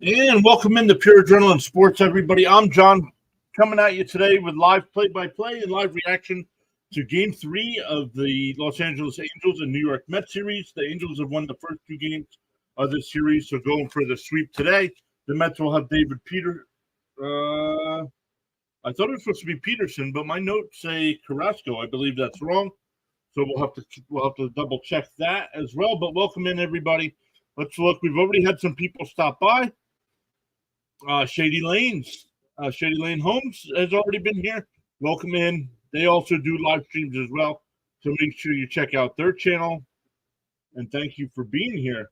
And welcome into Pure Adrenaline Sports, everybody. I'm John, coming at you today with live play-by-play and live reaction to Game 3 of the Los Angeles Angels and New York Mets series. The Angels have won the first two games of this series, so going for the sweep today. The Mets will have David Peter. I thought it was supposed to be Peterson, but my notes say Carrasco. I believe that's wrong, so we'll have to double check that as well. But welcome in, everybody. Let's look. We've already had some people stop by. Shady Lane Homes has already been here. Welcome in. They also do live streams as well, so make sure you check out their channel. And thank you for being here.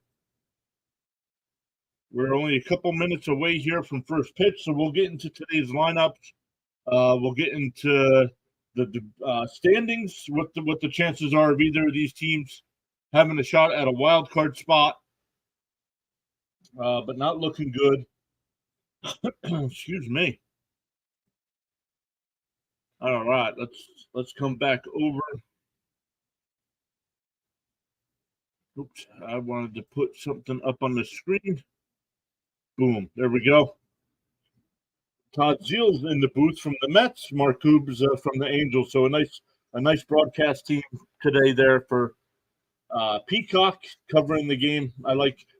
We're only a couple minutes away here from first pitch, so we'll get into today's lineups. We'll get into the standings, what the chances are of either of these teams having a shot at a wild card spot, but not looking good. Excuse me. All right, let's come back over. Oops, I wanted to put something up on the screen. Boom, there we go. Todd Zeal's in the booth from the Mets. Mark Hoob's from the Angels. So a nice broadcast team today there for Peacock covering the game.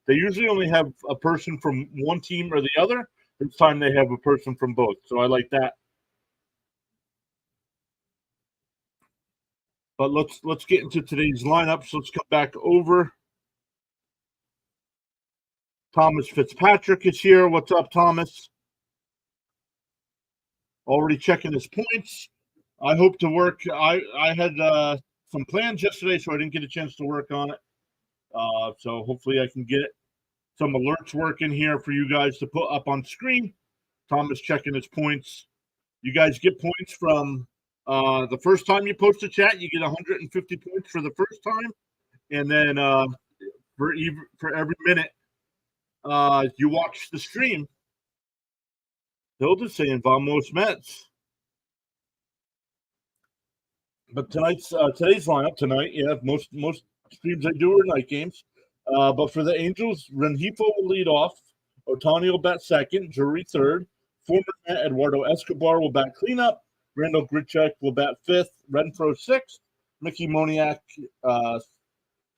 They usually only have a person from one team or the other. This time they have a person from both, so I like that. But let's get into today's lineups. Let's come back over. Thomas Fitzpatrick is here. What's up, Thomas? Already checking his points. I hope to work. I had some plans yesterday, so I didn't get a chance to work on it. So hopefully I can get some alerts working here for you guys to put up on screen. Thomas checking his points. You guys get points from the first time you post a chat. You get 150 points for the first time, and then for every minute you watch the stream, they'll just saying "Vamos Mets." But today's lineup tonight, most streams I do are night games. But for the Angels, Rengifo will lead off. Ohtani will bat second. Drury third. Former Met Eduardo Escobar will bat cleanup. Randall Grichuk will bat fifth. Renfroe sixth. Mickey Moniak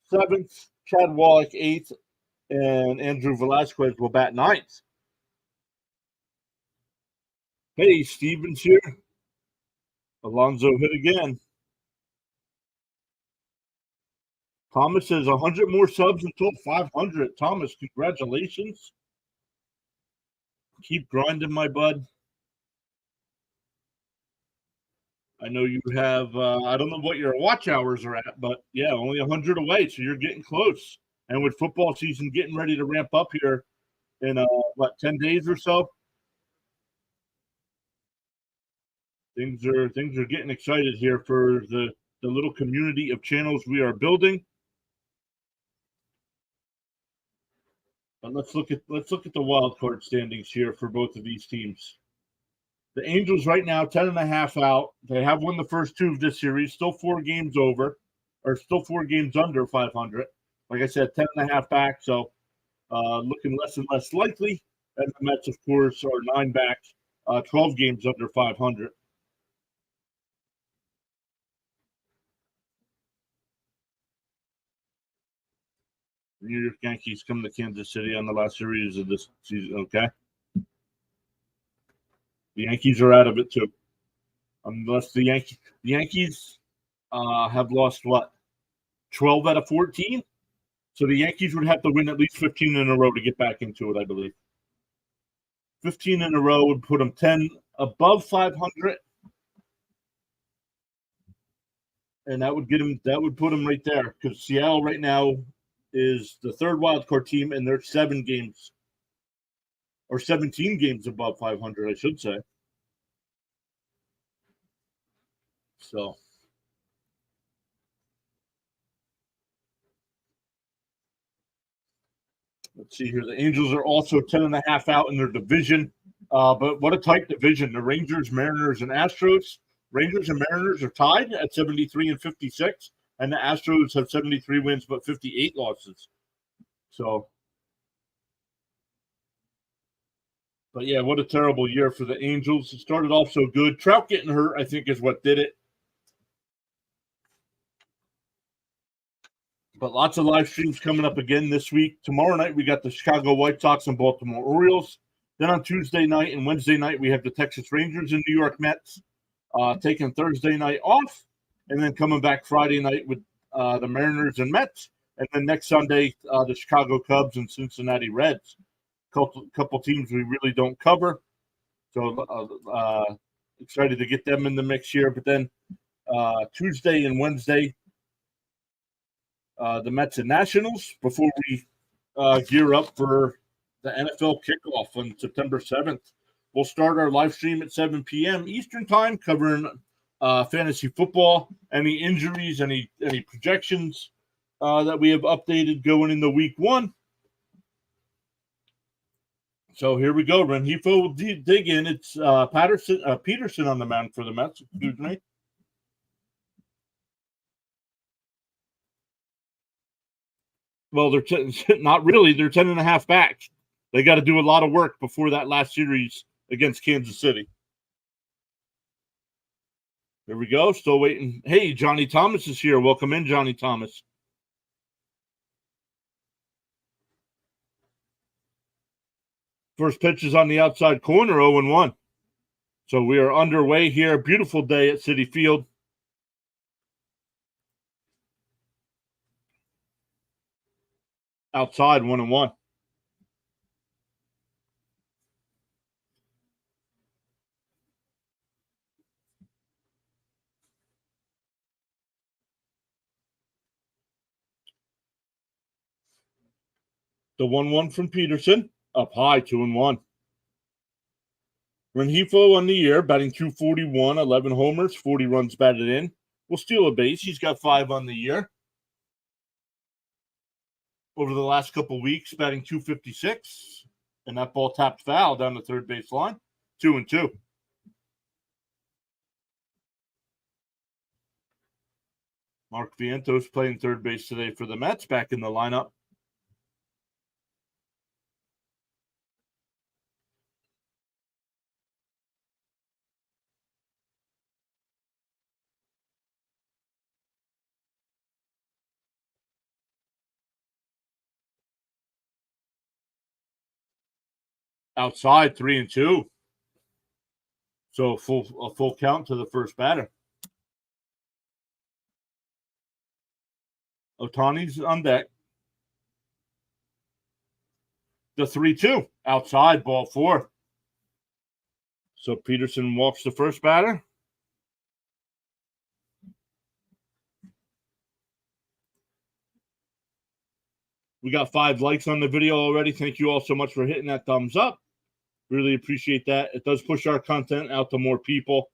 seventh. Chad Wallach eighth. And Andrew Velasquez will bat ninth. Hey, Steven's here. Alonso hit again. Thomas says 100 more subs until 500. Thomas, congratulations. Keep grinding, my bud. I know you have, I don't know what your watch hours are at, but yeah, only 100 away, so you're getting close. And with football season getting ready to ramp up here in, 10 days or so? Things are getting excited here for the little community of channels we are building. But let's look at the wild card standings here for both of these teams. The Angels right now 10.5 out. They have won the first two of this series. Still 4 games over, or still 4 games under 500. Like I said, 10.5 back. So looking less and less likely. And the Mets, of course, are 9 back, 12 games under 500. New York Yankees come to Kansas City on the last series of this season. Okay. The Yankees are out of it too. Unless the Yankees have lost 12 out of 14? So the Yankees would have to win at least 15 in a row to get back into it, I believe. 15 in a row would put them 10 above 500. And that would put them right there, because Seattle right now is the third wild card team, and they're 7 games or 17 games above 500, I should say. So let's see here. The Angels are also 10.5 out in their division. But what a tight division. The Rangers, Mariners, and Astros. Rangers and Mariners are tied at 73 and 56. And the Astros have 73 wins but 58 losses. So But yeah, what a terrible year for the Angels. It started off so good. Trout getting hurt, I think, is what did it. But lots of live streams coming up again this week. Tomorrow night, we got the Chicago White Sox and Baltimore Orioles. Then on Tuesday night and Wednesday night, we have the Texas Rangers and New York Mets, taking Thursday night off, and then coming back Friday night with the Mariners and Mets. And then next Sunday, the Chicago Cubs and Cincinnati Reds. Couple teams we really don't cover. So excited to get them in the mix here. But then Tuesday and Wednesday, the Mets and Nationals before we gear up for the NFL kickoff on September 7th. We'll start our live stream at 7 p.m. Eastern time, covering fantasy football, any injuries, any projections that we have updated going into week one. So here we go. Rengifo will dig in. It's Peterson on the mound for the Mets. Excuse me. Well, they're not really. They're 10.5 back. They got to do a lot of work before that last series against Kansas City. There we go. Still waiting. Hey, Johnny Thomas is here. Welcome in, Johnny Thomas. First pitch is on the outside corner, 0-1. So we are underway here. Beautiful day at Citi Field. Outside, 1-1. The 1-1 from Peterson. Up high, 2-1. Rengifo on the year, batting .241, 11 homers, 40 runs batted in. Will steal a base. He's got 5 on the year. Over the last couple weeks, batting .256, and that ball tapped foul down the third base line. 2-2. Mark Vientos playing third base today for the Mets, back in the lineup. Outside, 3-2. So a full count to the first batter. Ohtani's on deck. The 3-2. Outside, ball 4. So Peterson walks the first batter. We got 5 likes on the video already. Thank you all so much for hitting that thumbs up. Really appreciate that. It does push our content out to more people.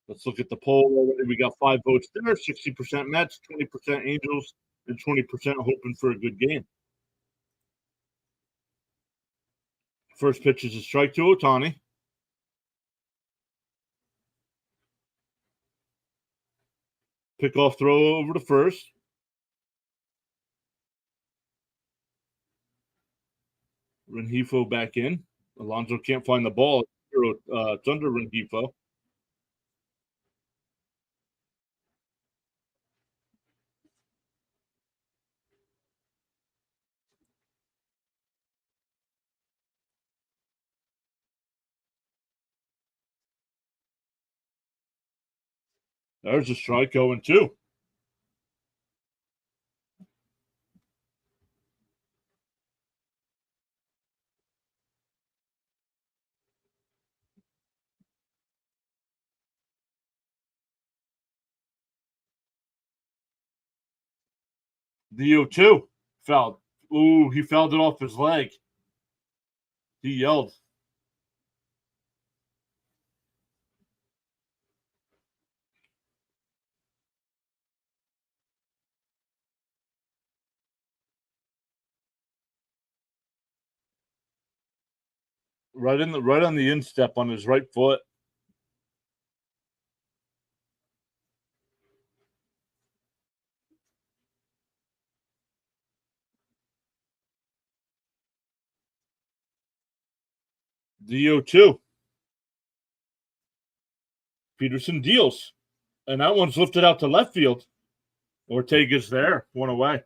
Let's look at the poll already. We got 5 votes there. 60% Mets, 20% Angels, and 20% hoping for a good game. First pitch is a strike to Ohtani. Pickoff throw over to first. Rengifo back in. Alonso can't find the ball. It's under Rengifo. There's a strike going 2. The 0-2. Fouled. Ooh, he fouled it off his leg. He yelled. Right on the instep on his right foot. The 0-2. Peterson deals. And that one's lifted out to left field. Ortega's there. One away.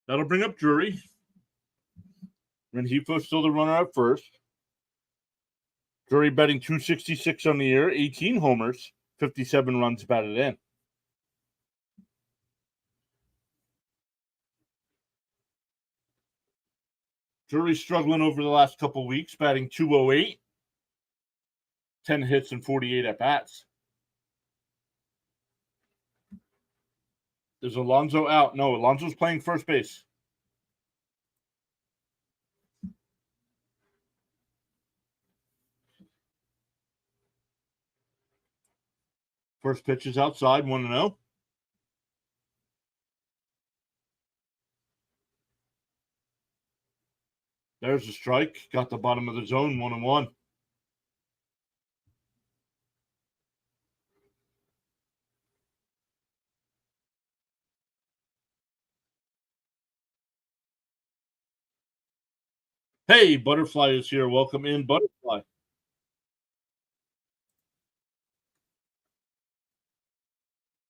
That'll bring up Drury. Rengifo still the runner at first. Drury betting 266 on the year, 18 homers, 57 runs batted in. Drury struggling over the last couple of weeks, batting 208, 10 hits and 48 at-bats. There's Alonso out. No, Alonso's playing first base. First pitch is outside, 1-0. There's a strike. Got the bottom of the zone, 1-1. Hey, Butterfly is here. Welcome in, Butterfly.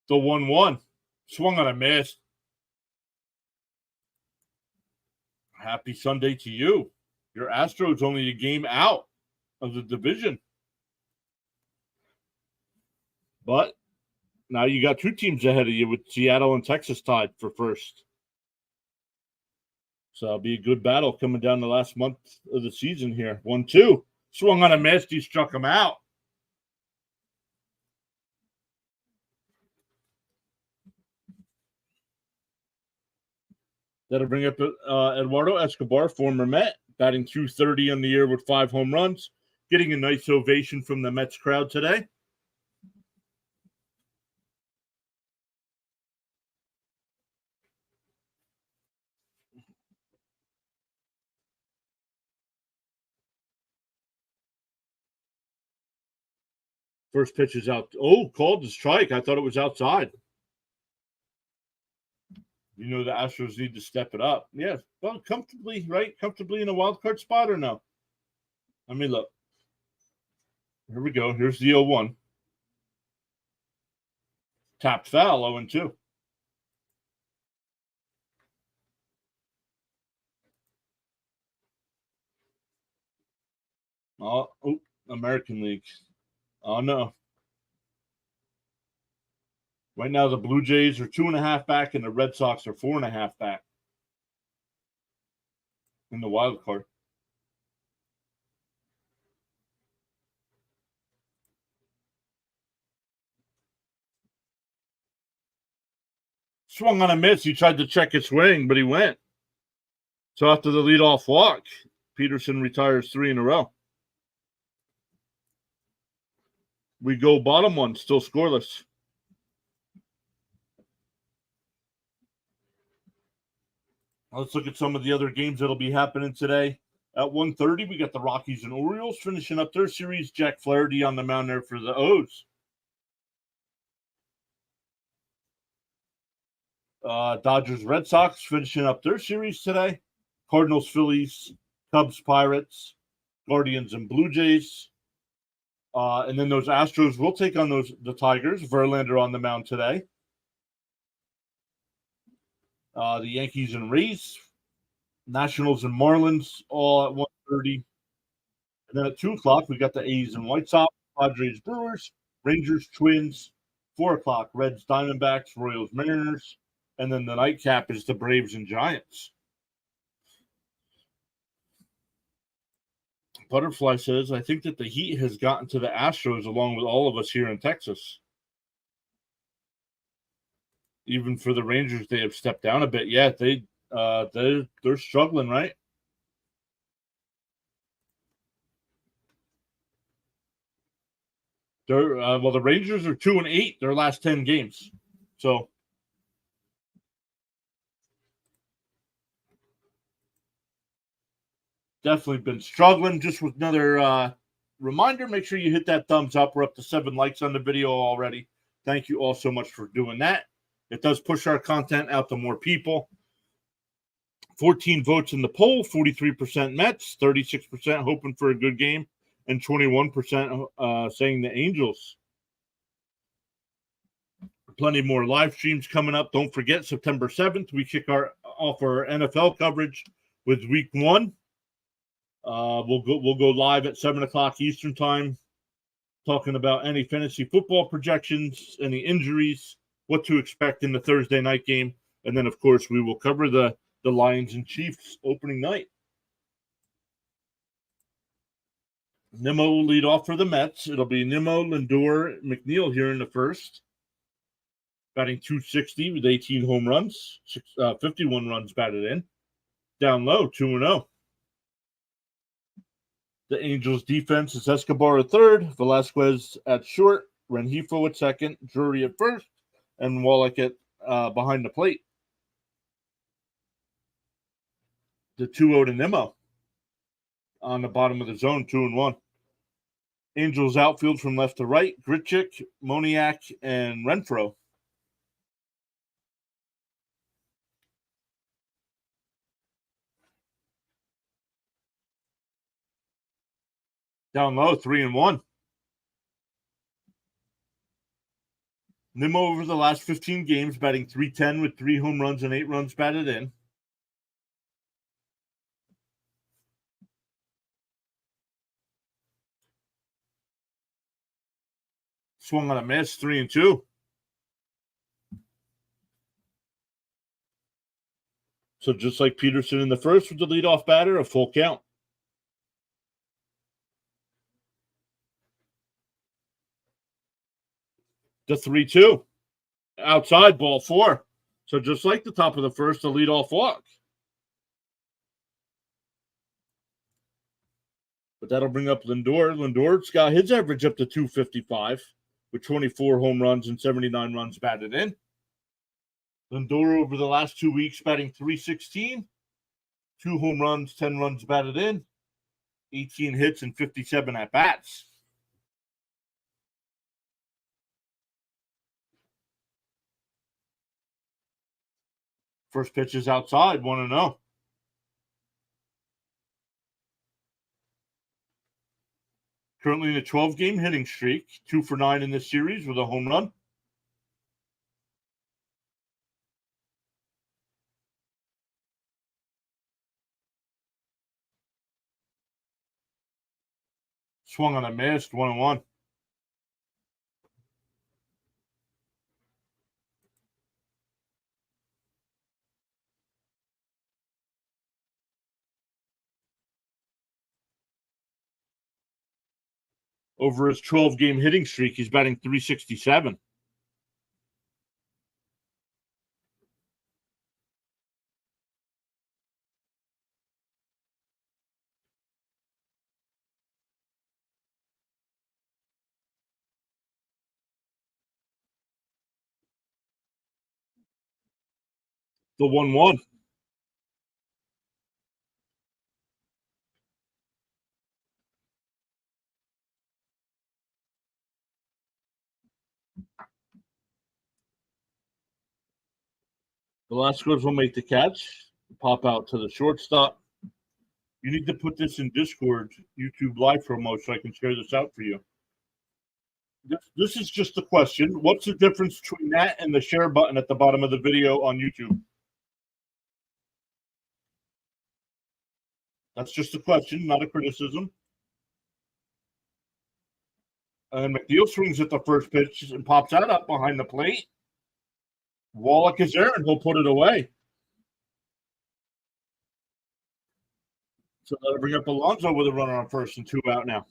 The 1-1. Swung on a miss. Happy Sunday to you. Your Astros only a game out of the division. But now you got two teams ahead of you with Seattle and Texas tied for first. So it'll be a good battle coming down the last month of the season here. 1-2. Swung on a miss. He struck him out. That'll bring up Eduardo Escobar, former Met, batting 230 on the year with 5 home runs, getting a nice ovation from the Mets crowd today. First pitch is out. Oh, called the strike. I thought it was outside. You know the Astros need to step it up. Yeah, well, comfortably, right? Comfortably in a wild card spot or no? I mean, look. Here we go. Here's the 0-1. Tapped foul, 0-2. Oh, American League. Oh, no. Right now, the Blue Jays are 2.5 back, and the Red Sox are 4.5 back in the wild card. Swung on a miss. He tried to check his swing, but he went. So after the leadoff walk, Peterson retires 3 in a row. We go bottom one, still scoreless. Let's look at some of the other games that'll be happening today. At 1:30, we got the Rockies and Orioles finishing up their series. Jack Flaherty on the mound there for the O's. Dodgers Red Sox finishing up their series today. Cardinals Phillies, Cubs Pirates, Guardians and Blue Jays. And then those Astros will take on the Tigers. Verlander on the mound today. The Yankees and Rays, Nationals and Marlins, all at 1:30. And then at 2 o'clock, we got the A's and White Sox, Padres Brewers, Rangers Twins, 4 o'clock, Reds Diamondbacks, Royals Mariners, and then the nightcap is the Braves and Giants. Butterfly says, I think that the heat has gotten to the Astros along with all of us here in Texas. Even for the Rangers, they have stepped down a bit. Yeah, they're struggling, right? The Rangers are 2-8 their last 10 games. So definitely been struggling. Just with another reminder, make sure you hit that thumbs up. We're up to 7 likes on the video already. Thank you all so much for doing that. It does push our content out to more people. 14 votes in the poll, 43% Mets, 36% hoping for a good game, and 21% saying the Angels. Plenty more live streams coming up. Don't forget, September 7th, we kick off our NFL coverage with Week 1. We'll go live at 7 o'clock Eastern Time, talking about any fantasy football projections, any injuries, what to expect in the Thursday night game, and then, of course, we will cover the Lions and Chiefs opening night. Nimmo will lead off for the Mets. It'll be Nimmo, Lindor, McNeil here in the first. Batting .260 with 18 home runs, 51 runs batted in. Down low, 2-0. The Angels' defense is Escobar at third, Velasquez at short, Rengifo at second, Drury at first, and Wallach at behind the plate. The 2-0 to Nimmo on the bottom of the zone, 2-1. Angels outfield from left to right, Grichuk, Moniak, and Renfroe. Down low, 3-1. Nimmo over the last 15 games, batting .310 with 3 home runs and 8 runs batted in. Swung on a miss, 3-2. So just like Peterson in the first with the leadoff batter, a full count. The 3-2. Outside, ball 4. So just like the top of the first, the leadoff walk. But that'll bring up Lindor. Lindor's got his average up to .255 with 24 home runs and 79 runs batted in. Lindor over the last 2 weeks batting .316, 2 home runs, 10 runs batted in, 18 hits, and 57 at-bats. First pitch is outside, 1-0. Currently in a 12-game hitting streak, 2 for 9 in this series with a home run. Swung on a miss, 1-1. Over his 12-game hitting streak, he's batting .367. The 1-1. Velasquez will make the catch, pop out to the shortstop. You need to put this in Discord, YouTube live promo, so I can share this out for you. This is just a question. What's the difference between that and the share button at the bottom of the video on YouTube? That's just a question, not a criticism. And McNeil swings at the first pitch and pops that up behind the plate. Wallach is there, and he'll put it away. So that'll bring up Alonso with a runner on first and 2 out now.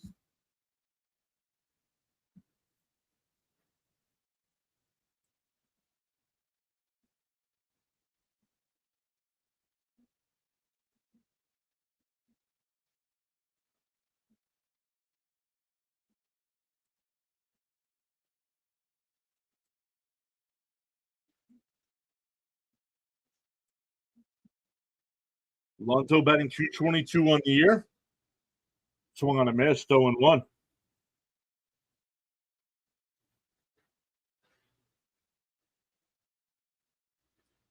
Alonso batting .222 on the year. Swung on a miss, 0-1.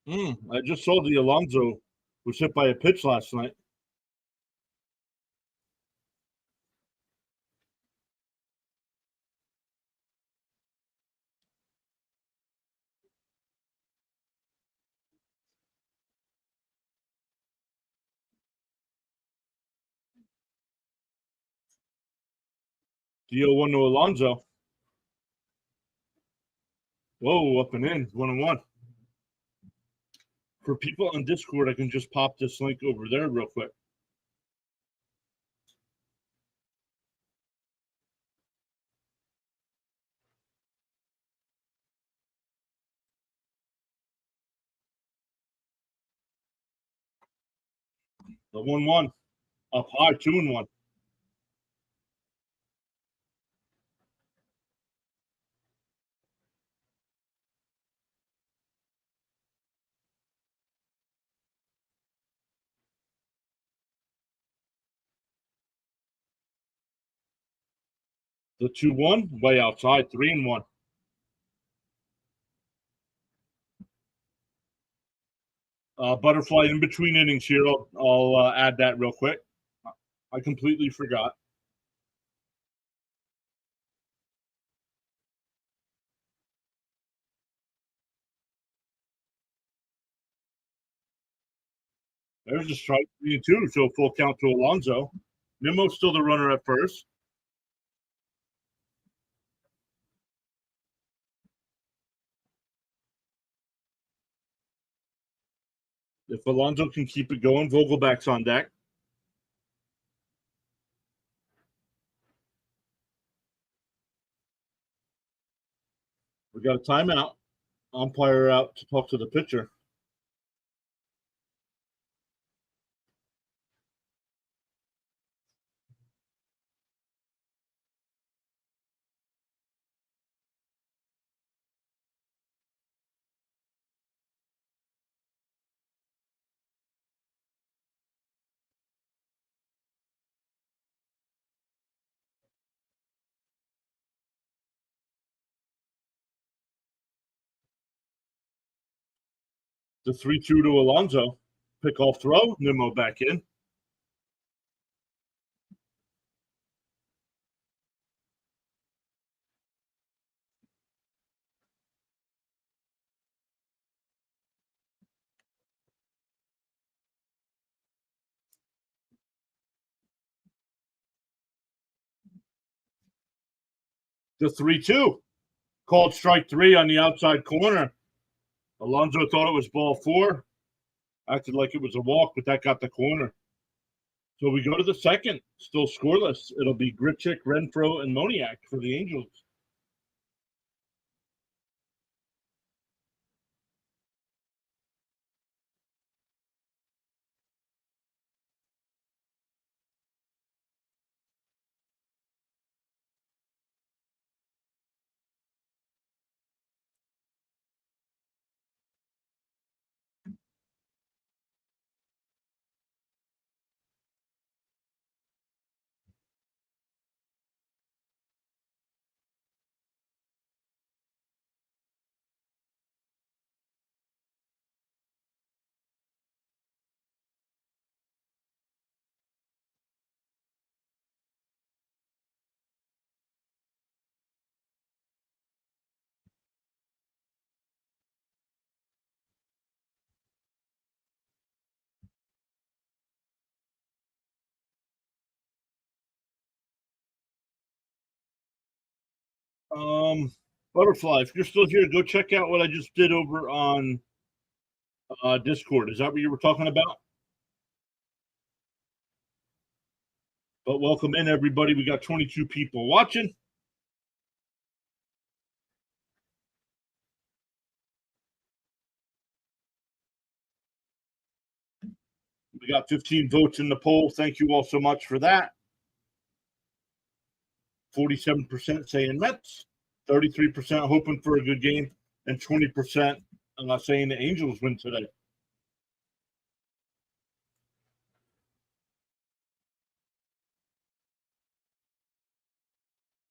I just saw the Alonso was hit by a pitch last night. The 0-1 to Alonso. Whoa, up and in, 1-1. For people on Discord, I can just pop this link over there real quick. The 1-1. Up high, 2-1. The 2-1, way outside, 3-1. Butterfly in between innings here. I'll add that real quick. I completely forgot. There's a strike, 3-2, so full count to Alonso. Nimmo's still the runner at first. If Alonso can keep it going, Vogelback's on deck. We got a timeout. Umpire out to talk to the pitcher. The 3-2 to Alonso. Pick off throw. Nimmo back in. The 3-2. Called strike 3 on the outside corner. Alonso thought it was ball 4. Acted like it was a walk, but that got the corner. So we go to the second. Still scoreless. It'll be Grichuk, Renfroe, and Moniak for the Angels. Butterfly, if you're still here, go check out what I just did over on Discord. Is that what you were talking about? But welcome in, everybody. We got 22 people watching. We got 15 votes in the poll. Thank you all so much for that. 47% saying Mets, 33% hoping for a good game, and 20% saying the Angels win today.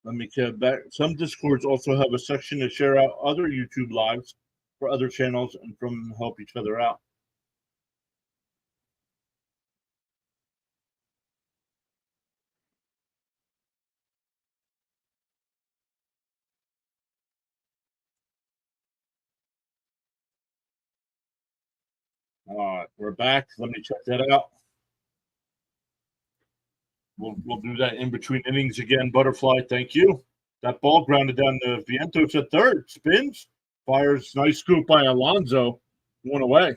Let me get back. Some Discords also have a section to share out other YouTube lives for other channels and from help each other out. All right, we're back. Let me check that out. We'll do that in between innings again. Butterfly, thank you. That ball grounded down to Vientos at third. Spins, fires, nice scoop by Alonso. One away.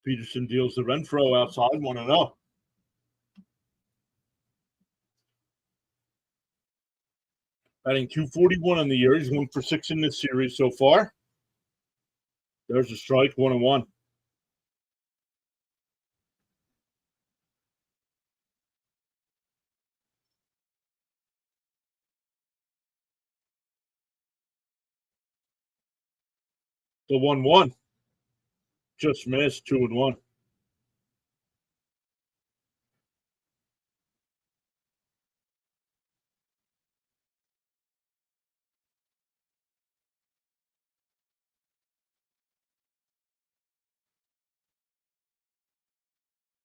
Peterson deals the Renfro outside, 1-0. Batting 241 on the year. He's 1 for 6 in this series so far. There's a strike, 1-1. The 1-1. Just missed, 2-1.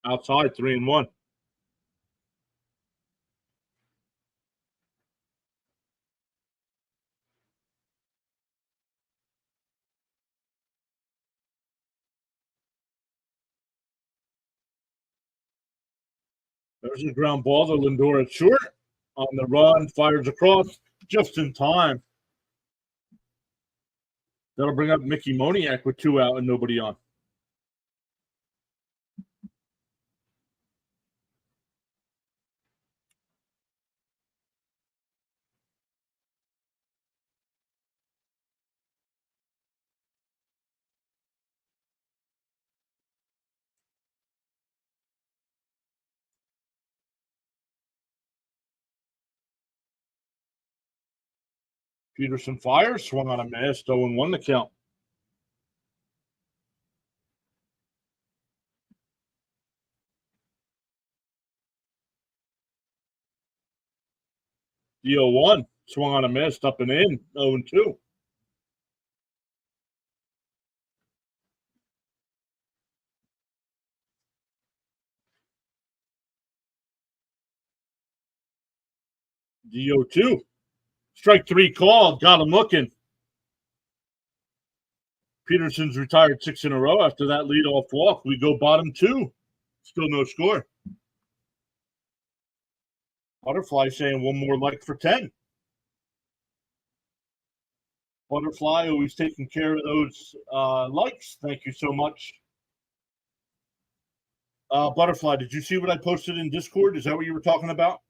Outside, 3-1. There's a ground ball to Lindor at short. On the run, fires across just in time. That'll bring up Mickey Moniak with 2 out and nobody on. Peterson fires, swung on a miss, 0-1 the count. The 0-1, swung on a miss, up and in, 0-2. The 0-2. Strike 3 call, got him looking. Peterson's retired 6 in a row after that leadoff walk. We go bottom 2. Still no score. Butterfly saying one more like for 10. Butterfly always taking care of those likes. Thank you so much. Butterfly, did you see what I posted in Discord? Is that what you were talking about?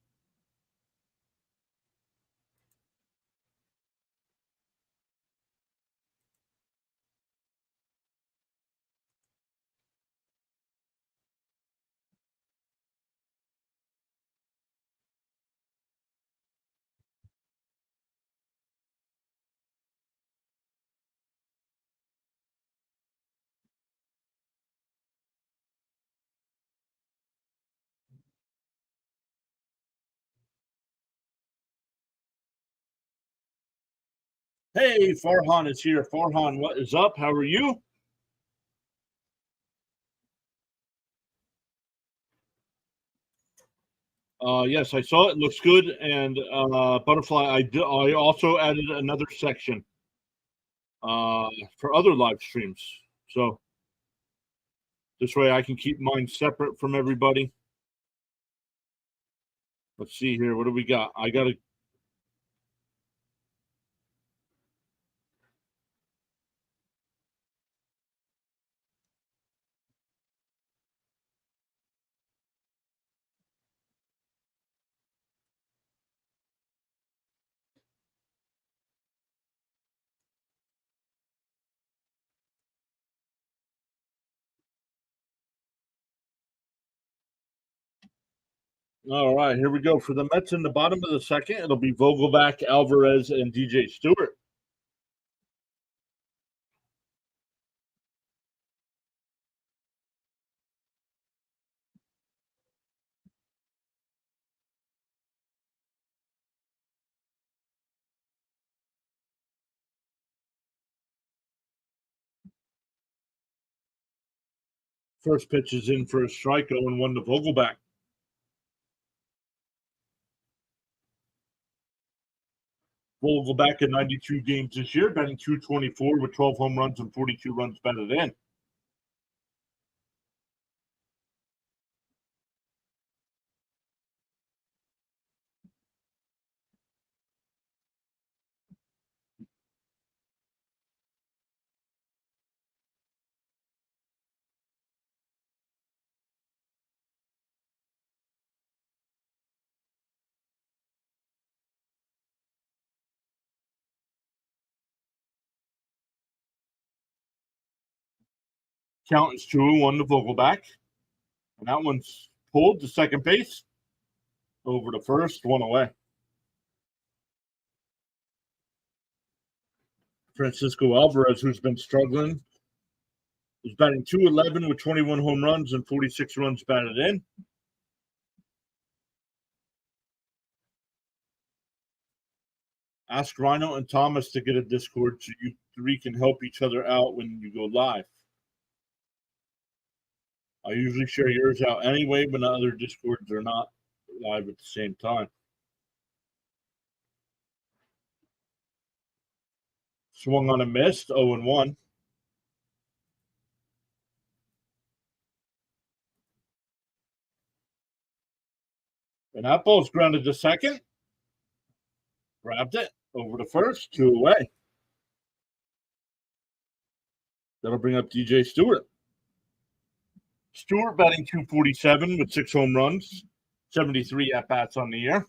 Hey, Farhan is here. Farhan, what is up? How are you? Yes, I saw it. Looks good. And Butterfly, I also added another section for other live streams. So this way I can keep mine separate from everybody. Let's see here. What do we got? I got to. All right, here we go. For the Mets in the bottom of the second, it'll be Vogelback, Alvarez, and DJ Stewart. First pitch is in for a strike, 0-1 to Vogelback. Vogelback in 92 games this year, batting 224 with 12 home runs and 42 runs batted in. Count is 2-1 to Vogelback. And that one's pulled to second base. Over to first, one away. Francisco Alvarez, who's been struggling, is batting 211 with 21 home runs and 46 runs batted in. Ask Rhino and Thomas to get a Discord so you three can help each other out when you go live. I usually share yours out anyway, but other Discords are not live at the same time. Swung on a miss, 0-1. And that ball's grounded to second. Grabbed it over to first, 2 away. That'll bring up DJ Stewart. Stewart batting 247 with 6 home runs, 73 at bats on the year.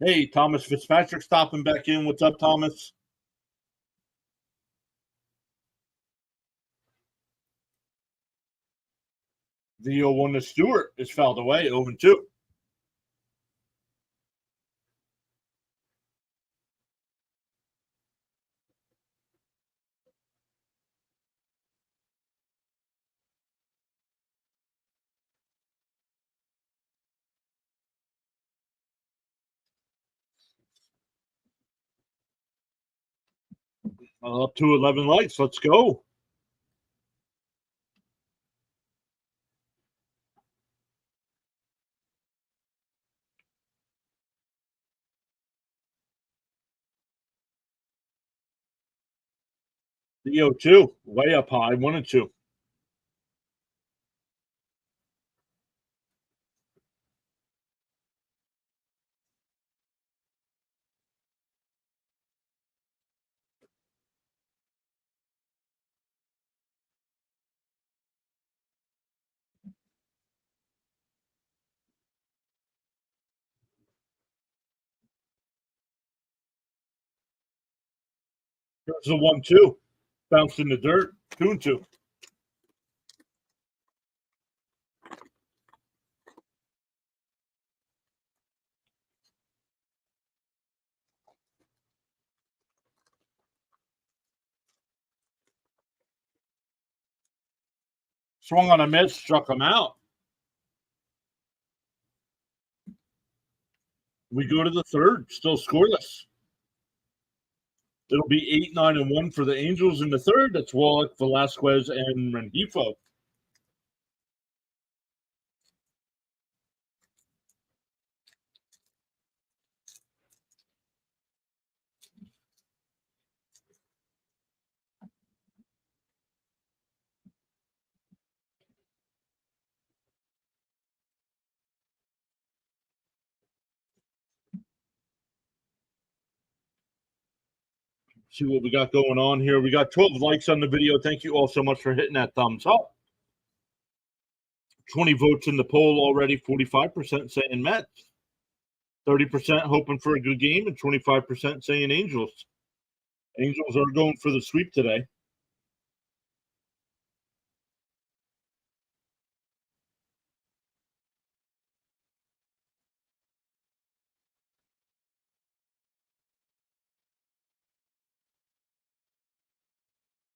Hey, Thomas Fitzpatrick stopping back in. What's up, Thomas? The 0-1 to Stewart is fouled away, 0-2. Up to 11 lights. Let's go. The 0-2, way up high, 1-2. Here's the 1-2. Bounced in the dirt, 2-2. Swung on a miss, struck him out. We go to the third, still scoreless. It'll be 8-9-1 for the Angels in the third. That's Wallach, Velasquez, and Rengifo. See what we got going on here. We got 12 likes on the video. Thank you all so much for hitting that thumbs up. 20 votes in the poll already. 45% saying Mets. 30% hoping for a good game, and 25% saying Angels. Angels are going for the sweep today.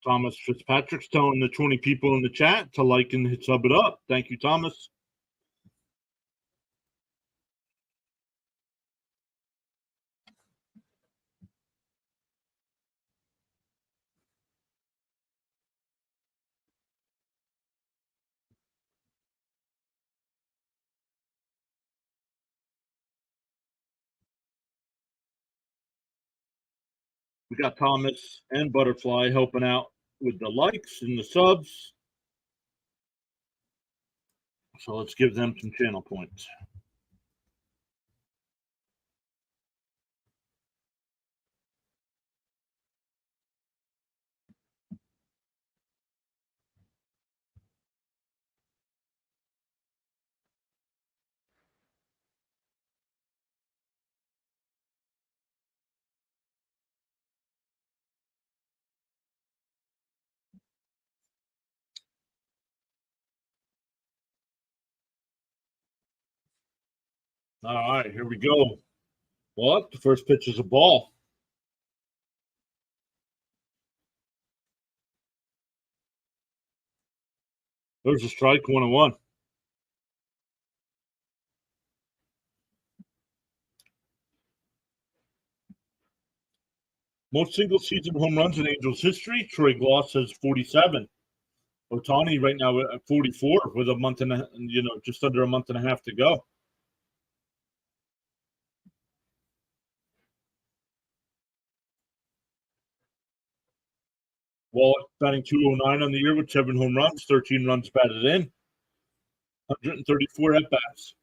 Thomas Fitzpatrick's telling the 20 people in the chat to like and hit sub it up. Thank you, Thomas. We got Thomas and Butterfly helping out with the likes and the subs. So let's give them some channel points. All right, here we go. What? The first pitch is a ball. There's a strike, 1-1. Most single-season home runs in Angels history. Troy Gloss has 47. Ohtani right now at 44 with a month and just under a month and a half to go. Wallach batting 209 on the year with 7 home runs, 13 runs batted in, 134 at bats.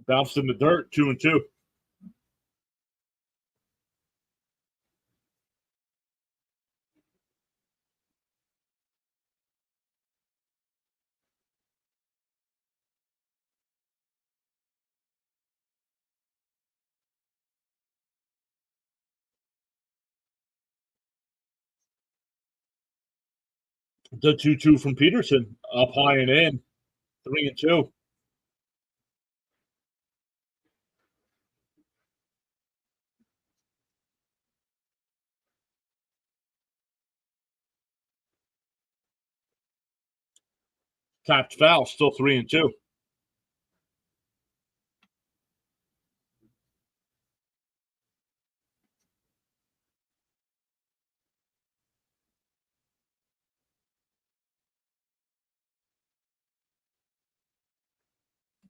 Bounced in the dirt, 2-2. The 2-2 from Peterson, up high and in, 3-2. Tapped foul, still 3-2.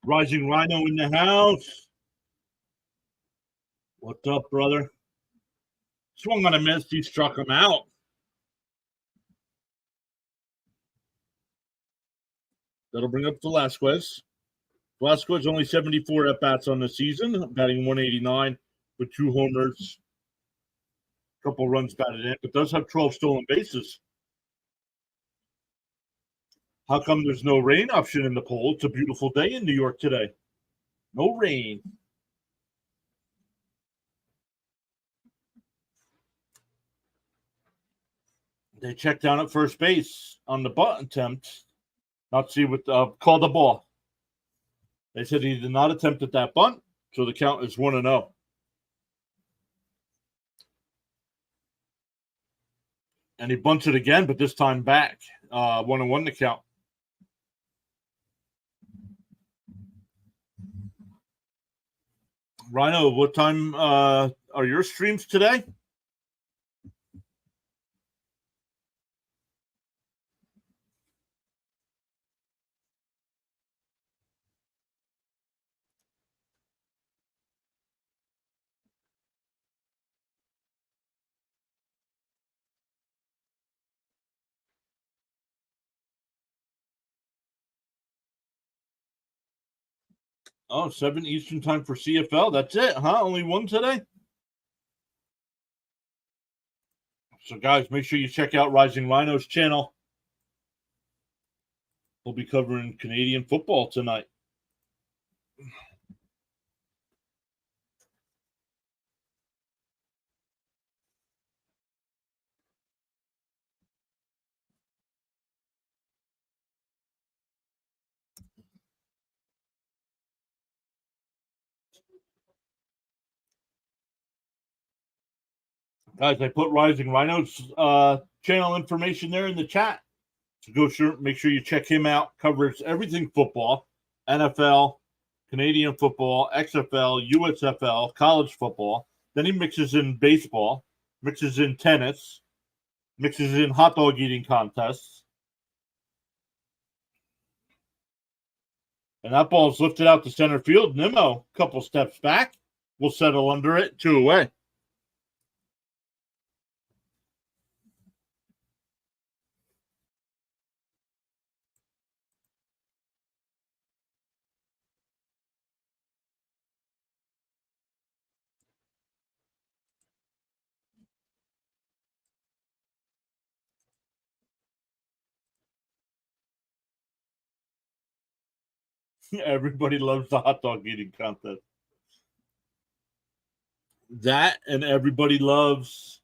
Rising Rhino in the house. What's up, brother? Swung on a miss. He struck him out. That'll bring up Velasquez. Velasquez only 74 at-bats on the season, batting 189 with 2 homers, a couple runs batted in, but does have 12 stolen bases. How come there's no rain option in the poll? It's a beautiful day in New York today. No rain. They checked down at first base on the bunt attempt. Not see what call the ball. They said he did not attempt at that bunt, so the count is 1-0. And he bunts it again, but this time back. 1-1 the count. Rhino, what time are your streams today? Oh, 7 Eastern time for CFL. That's it, huh? Only one today? So, guys, make sure you check out Rising Rhino's channel. We'll be covering Canadian football tonight. Guys, I put Rising Rhino's channel information there in the chat. So make sure you check him out. Covers everything football, NFL, Canadian football, XFL, USFL, college football. Then he mixes in baseball, mixes in tennis, mixes in hot dog eating contests. And that ball's lifted out to center field. Nimmo, a couple steps back. Will settle under it, 2 away. Everybody loves the hot dog eating contest. That and everybody loves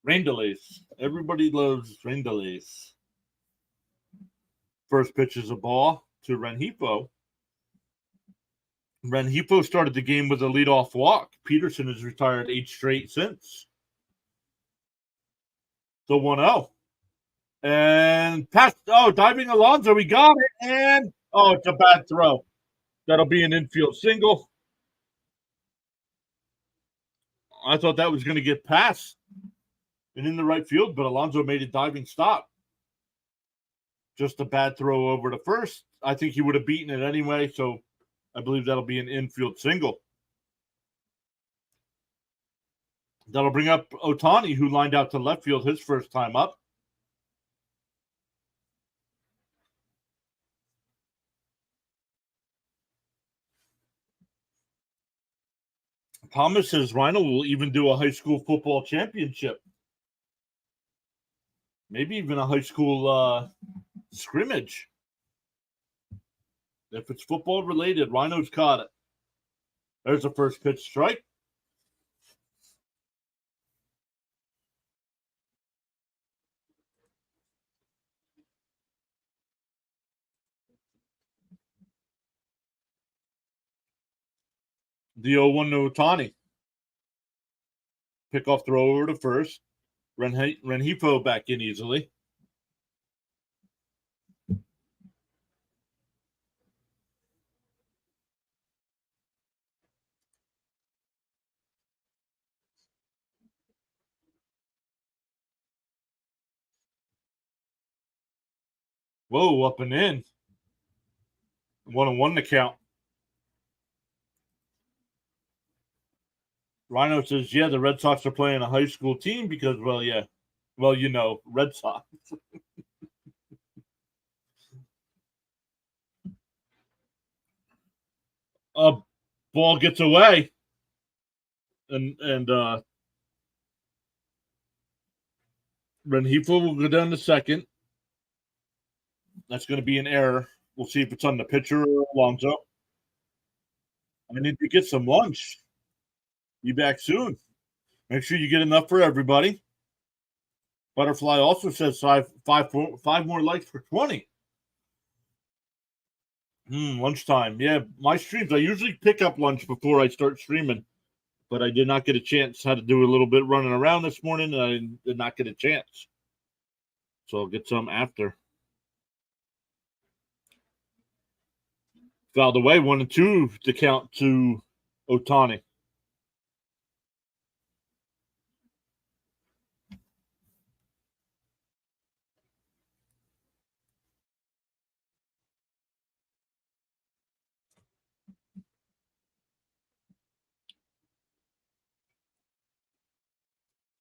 rain delays. Everybody loves rain delays. First pitch is a ball to Rengifo. Rengifo started the game with a leadoff walk. Peterson has retired 8 straight since. So 1-0. And pass. Oh, diving Alonso. We got it. And, it's a bad throw. That'll be an infield single. I thought that was going to get past and in the right field, but Alonso made a diving stop. Just a bad throw over to first. I think he would have beaten it anyway, so I believe that'll be an infield single. That'll bring up Ohtani, who lined out to left field his first time up. Thomas says Rhino will even do a high school football championship. Maybe even a high school scrimmage. If it's football related, Rhino's caught it. There's the first pitch strike. The 0-1 to Ohtani. Pickoff throw over to first. Rengifo back in easily. Whoa, up and in. 1-1 to count. Rhino says, yeah, the Red Sox are playing a high school team because, Red Sox. Ball gets away. And Rengifo will go down to second. That's going to be an error. We'll see if it's on the pitcher or Alonso. I need to get some lunch. Be back soon. Make sure you get enough for everybody. Butterfly also says five more likes for 20. Lunchtime. Yeah, my streams, I usually pick up lunch before I start streaming, but I did not get a chance. Had to do a little bit running around this morning, and I did not get a chance. So I'll get some after. Fouled away, 1-2 to count to Ohtani.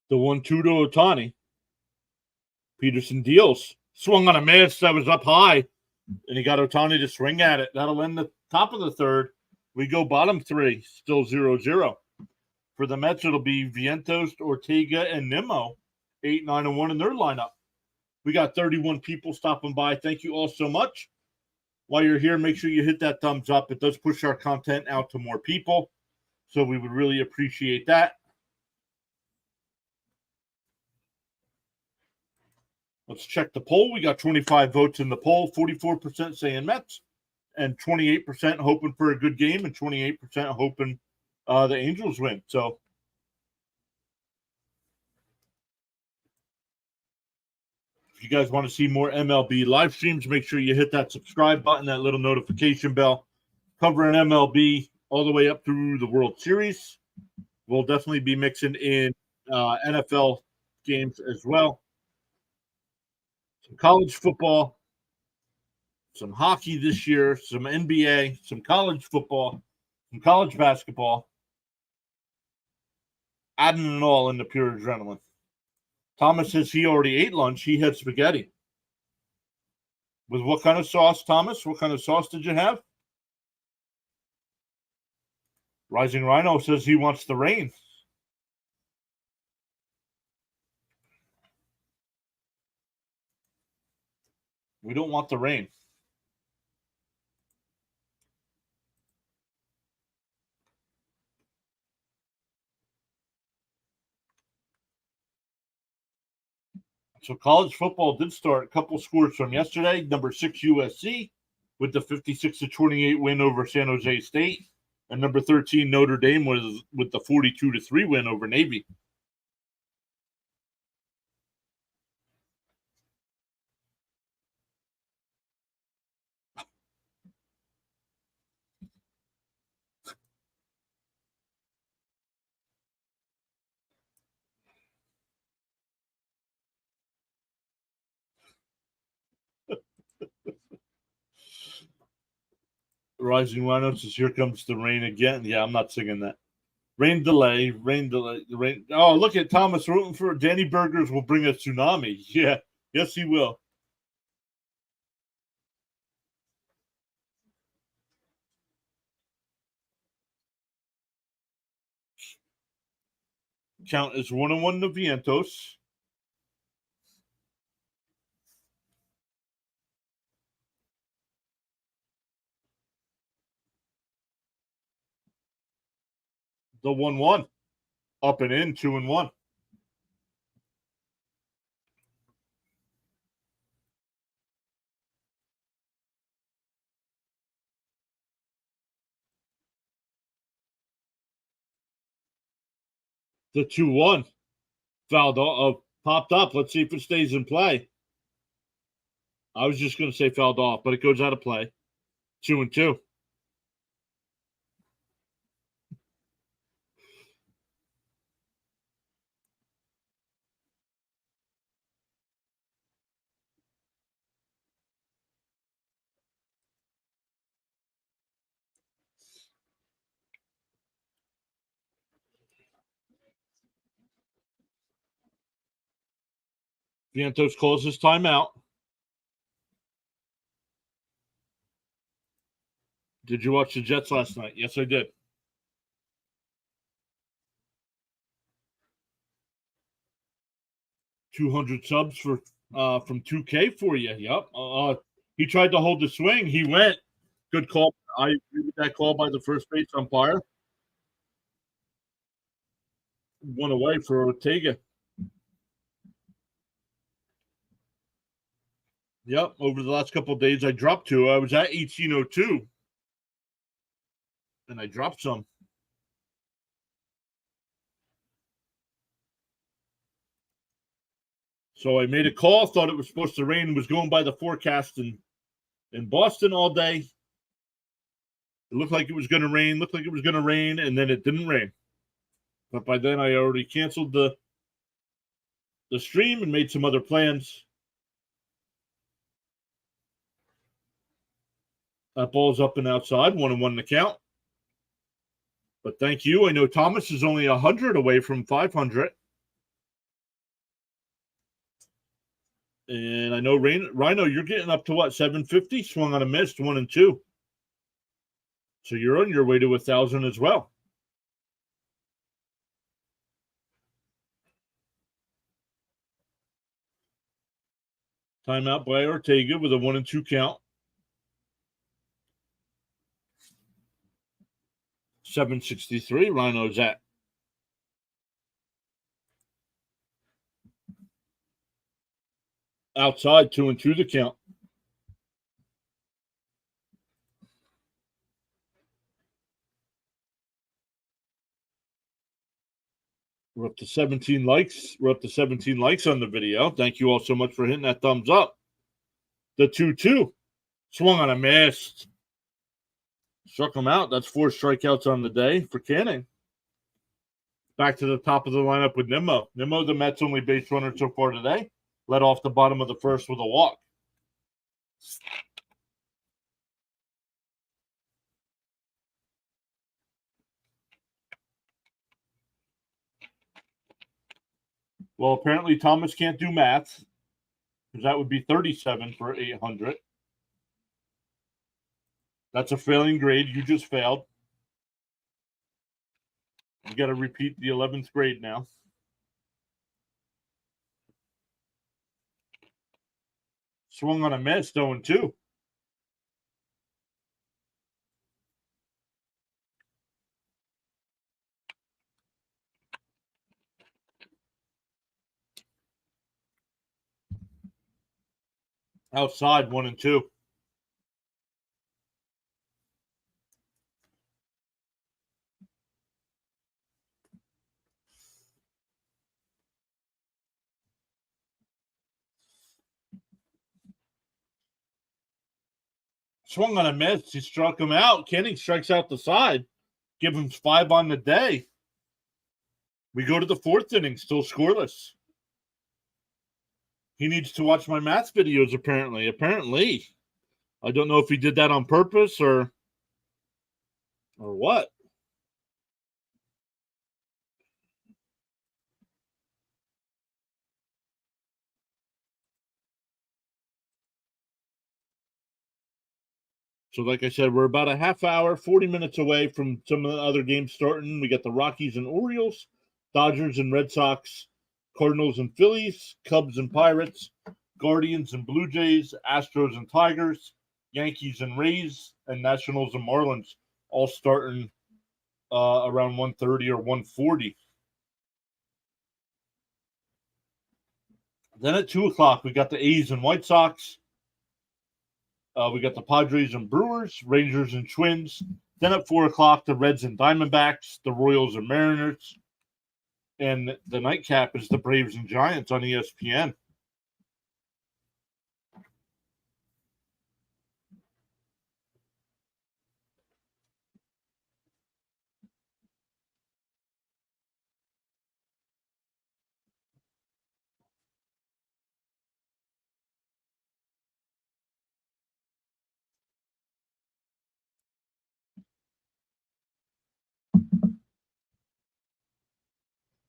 The 1-2 to Ohtani. Peterson deals. Swung on a miss that was up high, and he got Ohtani to swing at it. That'll end the top of the third. We go bottom 3, still 0-0. For the Mets, it'll be Vientos, Ortega, and Nimmo. 8, 9, and 1 in their lineup. We got 31 people stopping by. Thank you all so much. While you're here, make sure you hit that thumbs up. It does push our content out to more people, so we would really appreciate that. Let's check the poll. We got 25 votes in the poll, 44% saying Mets, and 28% hoping for a good game, and 28% hoping the Angels win. So if you guys want to see more MLB live streams, make sure you hit that subscribe button, that little notification bell. Covering MLB all the way up through the World Series. We'll definitely be mixing in NFL games as well. Some college football, some hockey this year, some NBA, some college football, some college basketball. Adding it all into Pure Adrenaline. Thomas says he already ate lunch. He had spaghetti. With what kind of sauce, Thomas? What kind of sauce did you have? Rising Rhino says he wants the rain. We don't want the rain. So college football did start. A couple scores from yesterday. Number 6 USC with the 56-28 win over San Jose State, and number 13 Notre Dame was with the 42-3 win over Navy. Rising Rhino says, "Here comes the rain again." Yeah, I'm not singing that. Rain delay, rain delay, rain. Oh, look at Thomas rooting for Danny Burgers will bring a tsunami. Yeah, yes, he will. Count is 1-1 to Vientos. The 1-1. Up and in, 2-1. The 2-1. Fouled off, popped up. Let's see if it stays in play. I was just going to say fouled off, but it goes out of play. 2-2. Vientos calls his timeout. Did you watch the Jets last night? Yes, I did. 200 subs for from 2K for you. Yep. He tried to hold the swing. He went. Good call. I agree with that call by the first base umpire. One away for Ortega. Yep. Over the last couple of days, I dropped 2. I was at 1802, and I dropped some. So I made a call, thought it was supposed to rain, was going by the forecast in Boston all day. It looked like it was going to rain, and then it didn't rain. But by then I already canceled the stream and made some other plans. That ball's up and outside, 1-1 the count. But thank you. I know Thomas is only 100 away from 500. And I know Rhino, you're getting up to what, 750? Swung on a missed, 1 and 2. So you're on your way to 1,000 as well. Timeout by Ortega with a 1-2 count. 763. Rhino's at. Outside, 2-2 the count. We're up to 17 likes. We're up to 17 likes on the video. Thank you all so much for hitting that thumbs up. The 2-2. Swung on a miss. Struck him out. That's 4 strikeouts on the day for Canning. Back to the top of the lineup with Nimmo. Nimmo, the Mets' only base runner so far today, led off the bottom of the first with a walk. Well, apparently Thomas can't do math, because that would be 37 for 800. That's a failing grade. You just failed. You got to repeat the 11th grade now. Swung on a miss, 0-2. Outside, 1-2. Swung on a miss. He struck him out. Canning strikes out the side. Give him 5 on the day. We go to the 4th inning, still scoreless. He needs to watch my math videos, apparently. I don't know if he did that on purpose or what. So, like I said, we're about a half hour, 40 minutes away from some of the other games starting. We got the Rockies and Orioles, Dodgers and Red Sox, Cardinals and Phillies, Cubs and Pirates, Guardians and Blue Jays, Astros and Tigers, Yankees and Rays, and Nationals and Marlins, all starting around 1:30 or 1:40. Then at 2 o'clock, we got the A's and White Sox. We got the Padres and Brewers, Rangers and Twins. Then at 4 o'clock, the Reds and Diamondbacks, the Royals and Mariners. And the nightcap is the Braves and Giants on ESPN.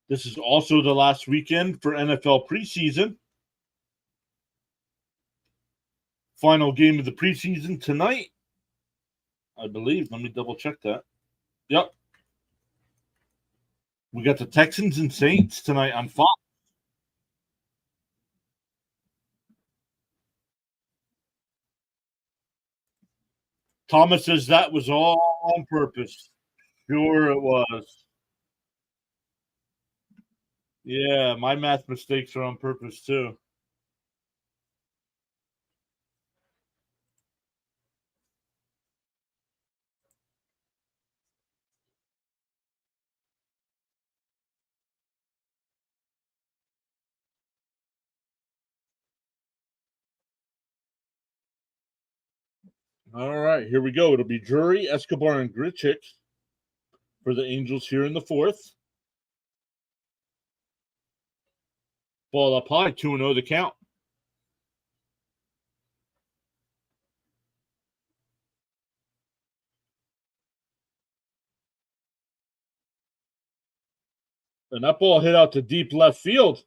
This is also the last weekend for NFL preseason. Final game of the preseason tonight, I believe. Let me double check that. Yep. We got the Texans and Saints tonight on Fox. Thomas says that was all on purpose. Sure it was. Yeah, my math mistakes are on purpose too. All right, here we go. It'll be Drury, Escobar, and Grichuk for the Angels here in the 4th. Ball up high, 2-0 the count. And that ball hit out to deep left field.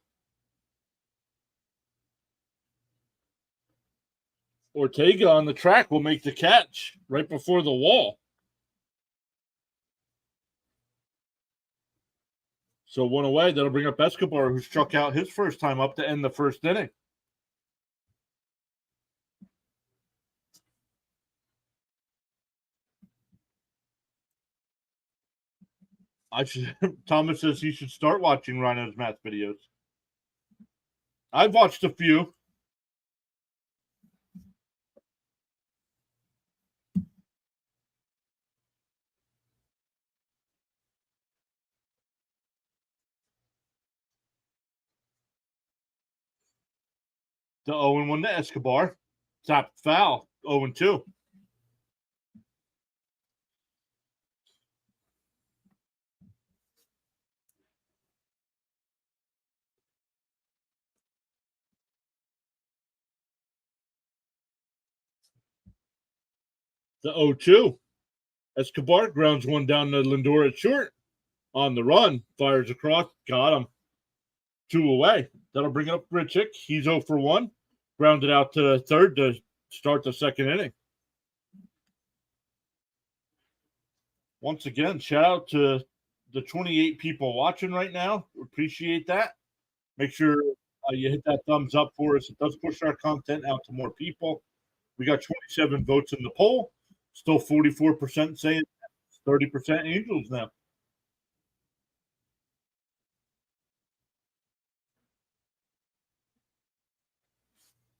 Ortega on the track will make the catch right before the wall. So 1 away. That'll bring up Escobar, who struck out his first time up to end the 1st inning. I should. Thomas says he should start watching Rhino's math videos. I've watched a few. The 0-1 to Escobar. Tap foul. 0-2. The 0-2. Escobar grounds one down to Lindor at short. On the run. Fires across. Got him. 2 away. That'll bring up Grichuk. He's 0 for 1. Grounded out to third to start the second inning. Once again, shout out to the 28 people watching right now. Appreciate that. Make sure you hit that thumbs up for us. It does push our content out to more people. We got 27 votes in the poll. Still 44% saying 30% Angels now.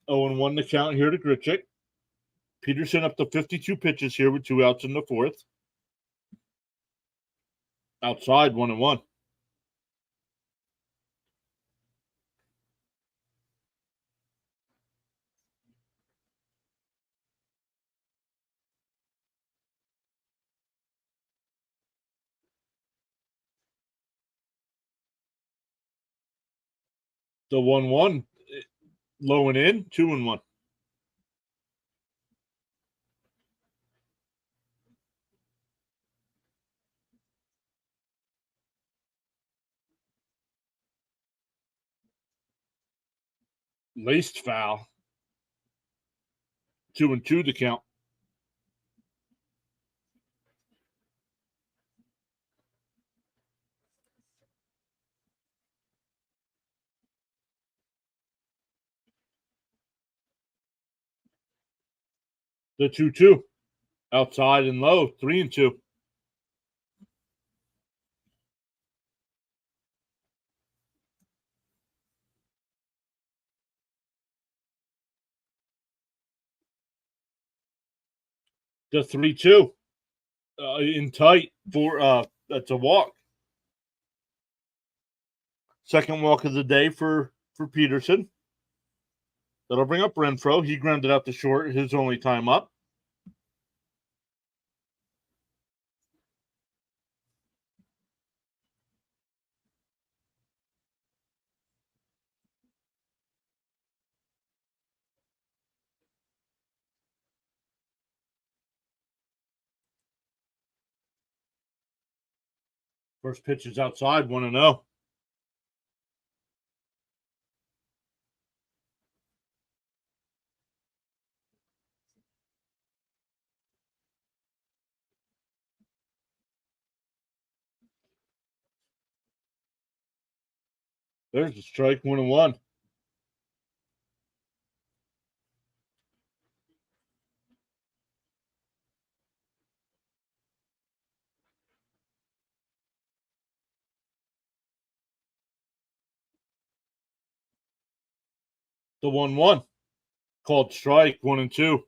0-1 the count here to Grichuk. Peterson up to 52 pitches here with 2 outs in the fourth. Outside 1-1. The 1-1 low and in, 2-1. Laced foul. 2-2 the count. The 2-2. Outside and low, 3-2. The 3-2. In tight for that's a walk. Second walk of the day for Peterson. That'll bring up Renfroe. He grounded out to short, his only time up. First pitch is outside, 1-0. There's the strike, 1-1. The 1-1. Called strike, 1-2.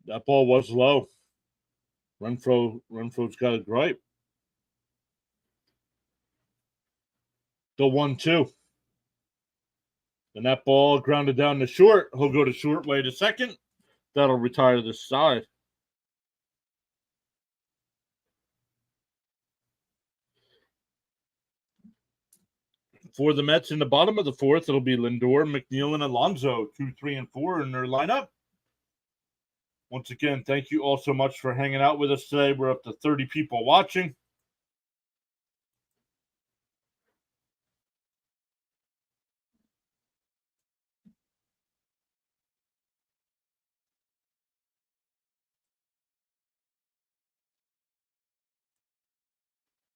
That ball was low. Renfroe's got a gripe. The 1-2. And that ball grounded down to short. He'll go to short way to second. That'll retire the side. For the Mets in the bottom of the fourth, it'll be Lindor, McNeil, and Alonso, 2, 3, and 4 in their lineup. Once again, thank you all so much for hanging out with us today. We're up to 30 people watching.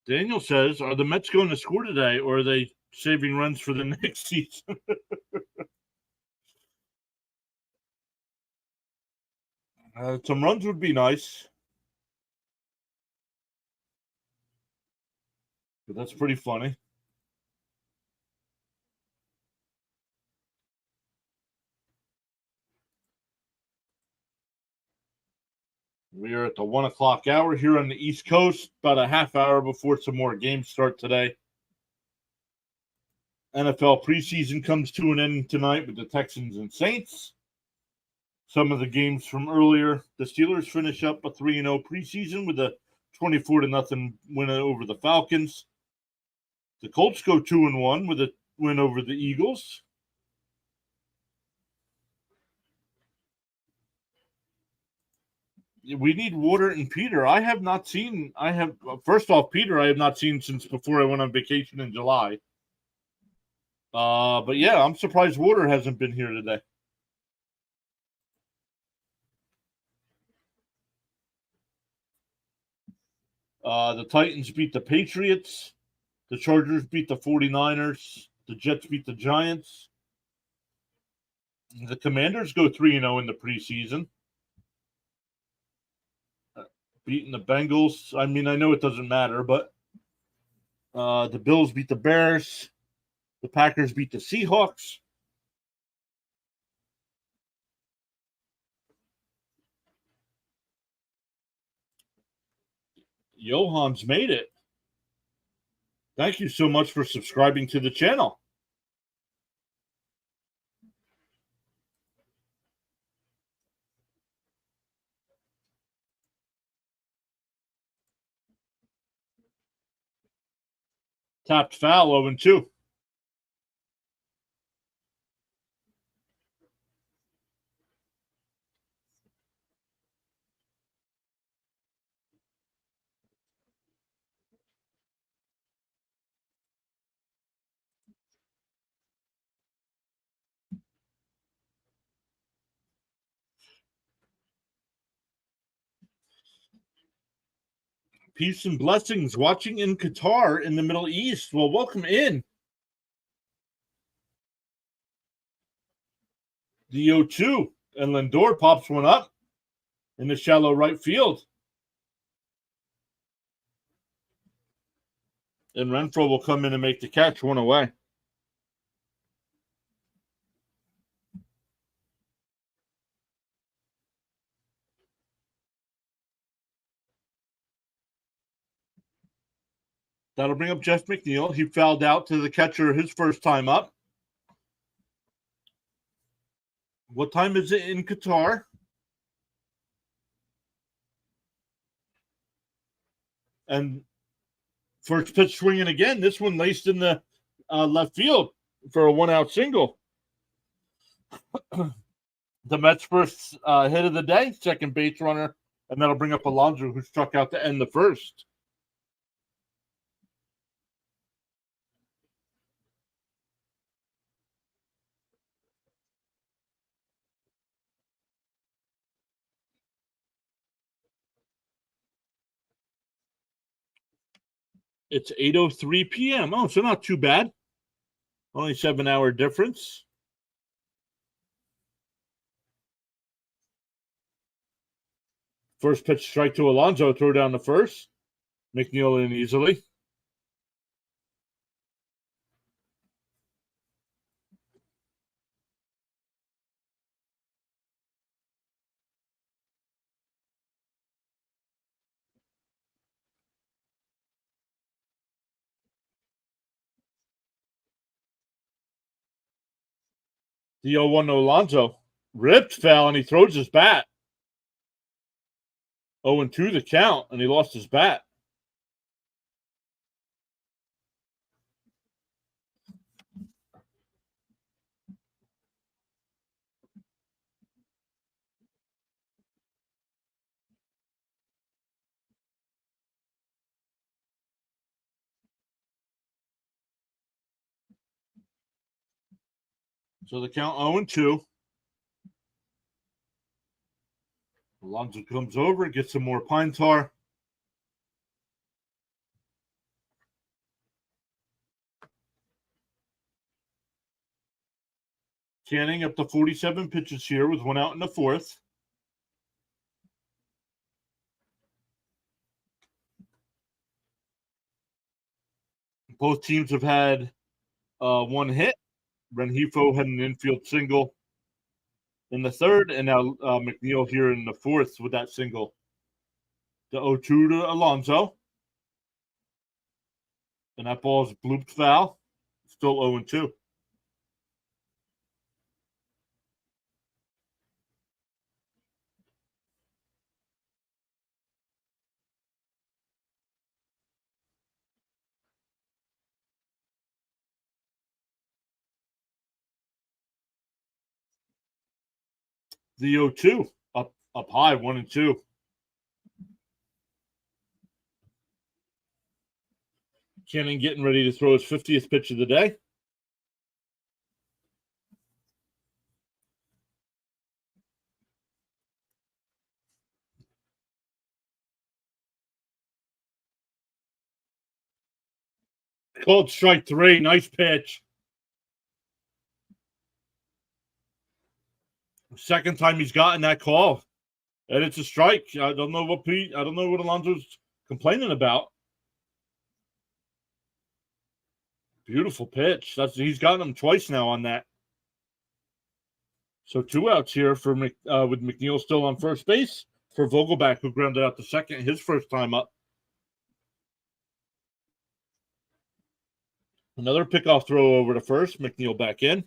Daniel says, are the Mets going to score today, or are they saving runs for the next season? Some runs would be nice. But that's pretty funny. We are at the 1 o'clock hour here on the East Coast, about a half hour before some more games start today. NFL preseason comes to an end tonight with the Texans and Saints. Some of the games from earlier, the Steelers finish up a 3-0 preseason with a 24-0 win over the Falcons. The Colts go 2-1 with a win over the Eagles. We need Water and Peter. First off, Peter, I have not seen since before I went on vacation in July. But yeah, I'm surprised Water hasn't been here today. The Titans beat the Patriots. The Chargers beat the 49ers. The Jets beat the Giants. The Commanders go 3-0 in the preseason. Beating the Bengals. I mean, I know it doesn't matter, but the Bills beat the Bears. The Packers beat the Seahawks. Johan's made it. Thank you so much for subscribing to the channel. Tapped foul 0-2. Peace and blessings. Watching in Qatar in the Middle East. Well, welcome in. The 0-2. And Lindor pops one up in the shallow right field. And Renfroe will come in and make the catch, one away. That'll bring up Jeff McNeil. He fouled out to the catcher his first time up. What time is it in Qatar? And first pitch swinging again. This one laced in the left field for a 1-out single. The Mets' first hit of the day, second base runner, and that'll bring up Alonso, who struck out to end the first. It's 8:03 p.m. Oh, so not too bad. Only 7-hour difference. First pitch strike to Alonso, throw down the first. McNeil in easily. The 0-1 to Alonso. Ripped foul, and he throws his bat. 0-2 the count, and he lost his bat. So the count 0-2. Alonso comes over, gets some more pine tar. Canning up to 47 pitches here with 1 out in the 4th. Both teams have had 1 hit. Rengifo had an infield single in the 3rd, and now McNeil here in the 4th with that single. The 0-2 to Alonso. And that ball is blooped foul. Still 0-2. The 0-2 up high, 1-2. Canning getting ready to throw his 50th pitch of the day. Called strike 3. Nice pitch. Second time he's gotten that call. And it's a strike. I don't know what Alonso's complaining about. Beautiful pitch. He's gotten him twice now on that. So 2 outs here for with McNeil still on first base for Vogelback, who grounded out to second his first time up. Another pickoff throw over to first. McNeil back in.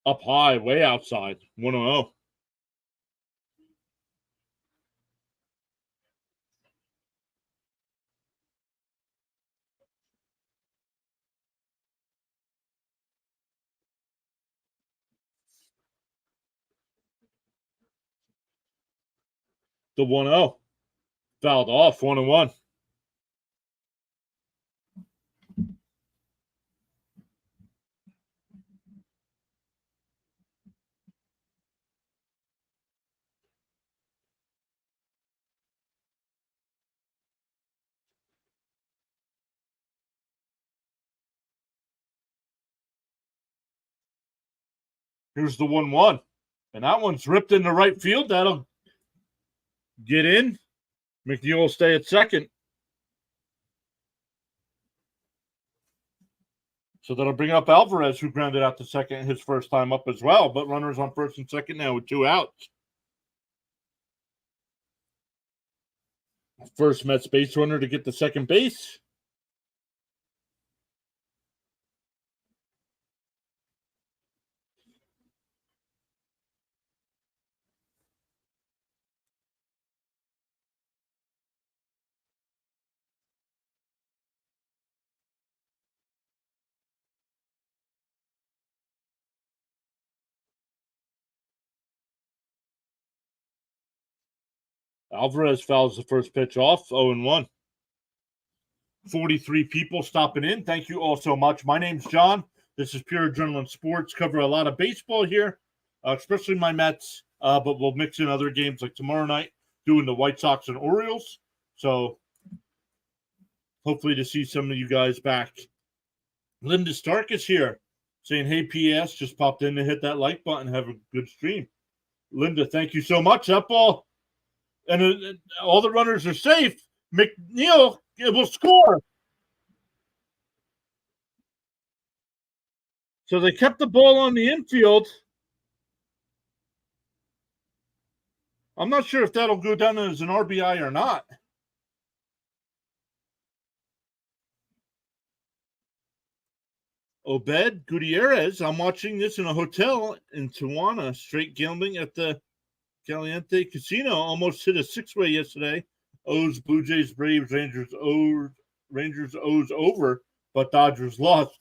Up high, way outside. 1-0. The 1-0. Fouled off, 1-1. Here's the 1-1. And that one's ripped into right field. That'll get in. McNeil will stay at second. So that'll bring up Alvarez, who grounded out to second his first time up as well. But runners on first and second now with 2 outs. First Mets base runner to get to second base. Alvarez fouls the first pitch off, 0-1. 43 people stopping in. Thank you all so much. My name's John. This is Pure Adrenaline Sports. Cover a lot of baseball here, especially my Mets, but we'll mix in other games like tomorrow night, doing the White Sox and Orioles. So hopefully to see some of you guys back. Linda Stark is here saying, hey, PS, just popped in to hit that like button. Have a good stream. Linda, thank you so much. That ball, and all the runners are safe. McNeil will score. So they kept the ball on the infield. I'm not sure if that'll go down as an RBI or not. Obed Gutierrez, I'm watching this in a hotel in Tijuana, straight gambling at the Caliente Casino. Almost hit a 6-way yesterday. O's, Blue Jays, Braves, Rangers, O's over, but Dodgers lost.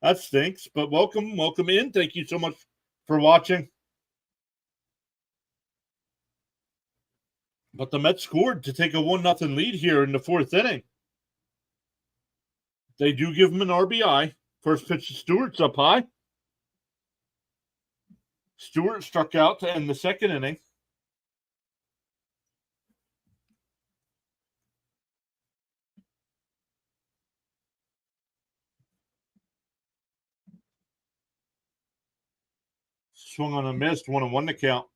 That stinks, but welcome in. Thank you so much for watching. But the Mets scored to take a 1-0 lead here in the 4th inning. They do give him an RBI. First pitch to Stewart's up high. Stewart struck out to end the 2nd inning. Swung on a miss, 1-1 to count.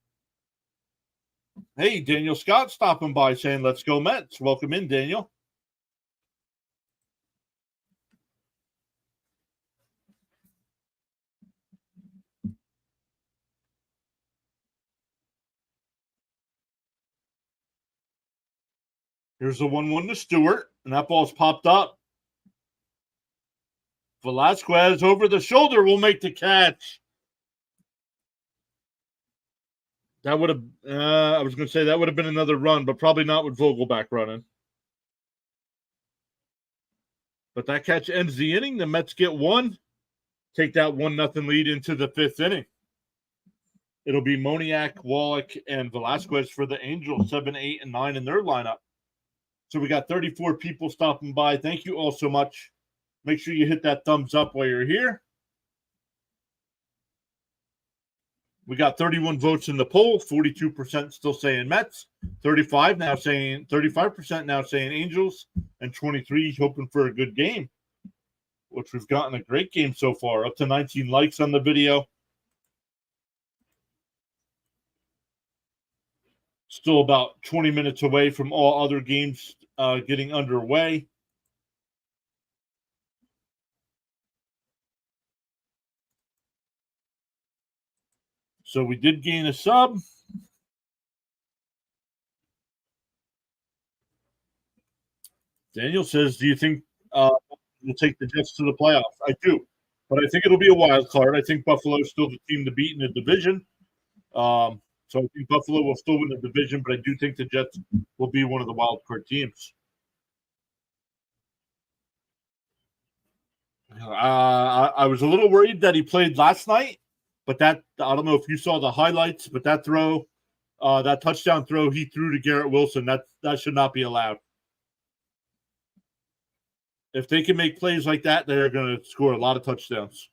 Hey, Daniel Scott stopping by saying, let's go Mets. Welcome in, Daniel. Here's the 1-1 to Stewart, and that ball's popped up. Velasquez over the shoulder will make the catch. That would have, I was going to say that would have been another run, but probably not with Vogelback running. But that catch ends the inning. The Mets get one. Take that 1-0 lead into the fifth inning. It'll be Moniak, Wallach, and Velasquez for the Angels, 7, 8, and 9 in their lineup. So we got 34 people stopping by. Thank you all so much. Make sure you hit that thumbs up while you're here. We got 31 votes in the poll, 42% still saying Mets, 35% now saying Angels, and 23 hoping for a good game, which we've gotten a great game so far, up to 19 likes on the video. Still about 20 minutes away from all other games getting underway. So we did gain a sub. Daniel says, do you think we'll take the Jets to the playoffs? I do. But I think it'll be a wild card. I think Buffalo is still the team to beat in the division. So I think Buffalo will still win the division, but I do think the Jets will be one of the wild card teams. I was a little worried that he played last night, but that I don't know if you saw the highlights, but that throw, that touchdown throw he threw to Garrett Wilson, that should not be allowed. If they can make plays like that, they're going to score a lot of touchdowns.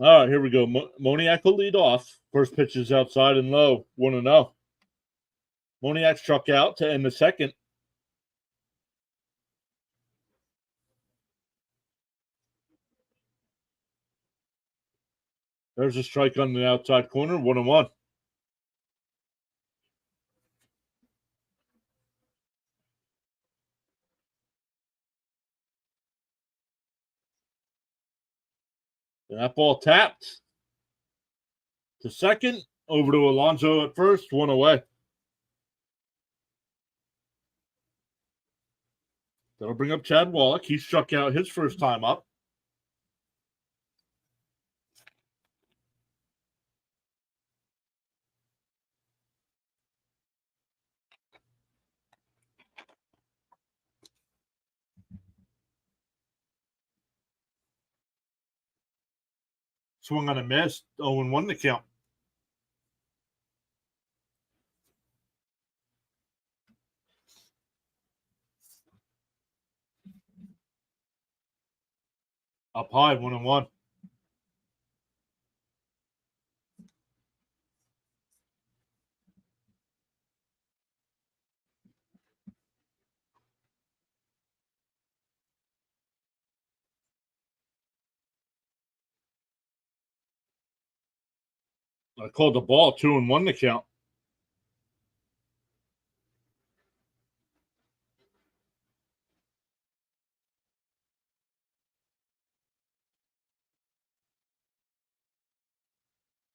All right, here we go. Moniak will lead off. First pitch is outside and low. 1-0. Moniak struck out to end the second. There's a strike on the outside corner. 1-1. And that ball tapped to second. Over to Alonso at first. 1 away. That'll bring up Chad Wallach. He struck out his first time up. Swung on a miss. 0-1 to count. Up high. 1-1. I called the ball. 2-1 to count.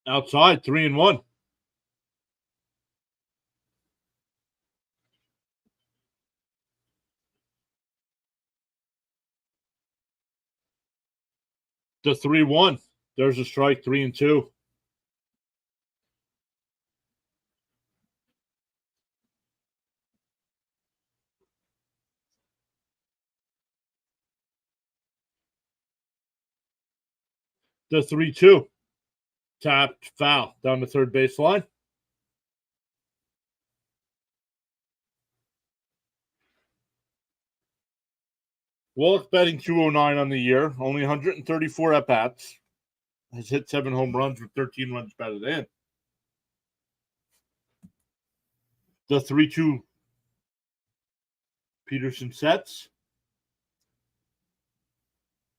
Outside, 3-1. The 3-1. There's a strike, 3-2. The 3-2. Tapped foul down the third baseline. Wallach batting 209 on the year, only 134 at bats. Has hit 7 home runs with 13 runs batted in. The 3-2. Peterson sets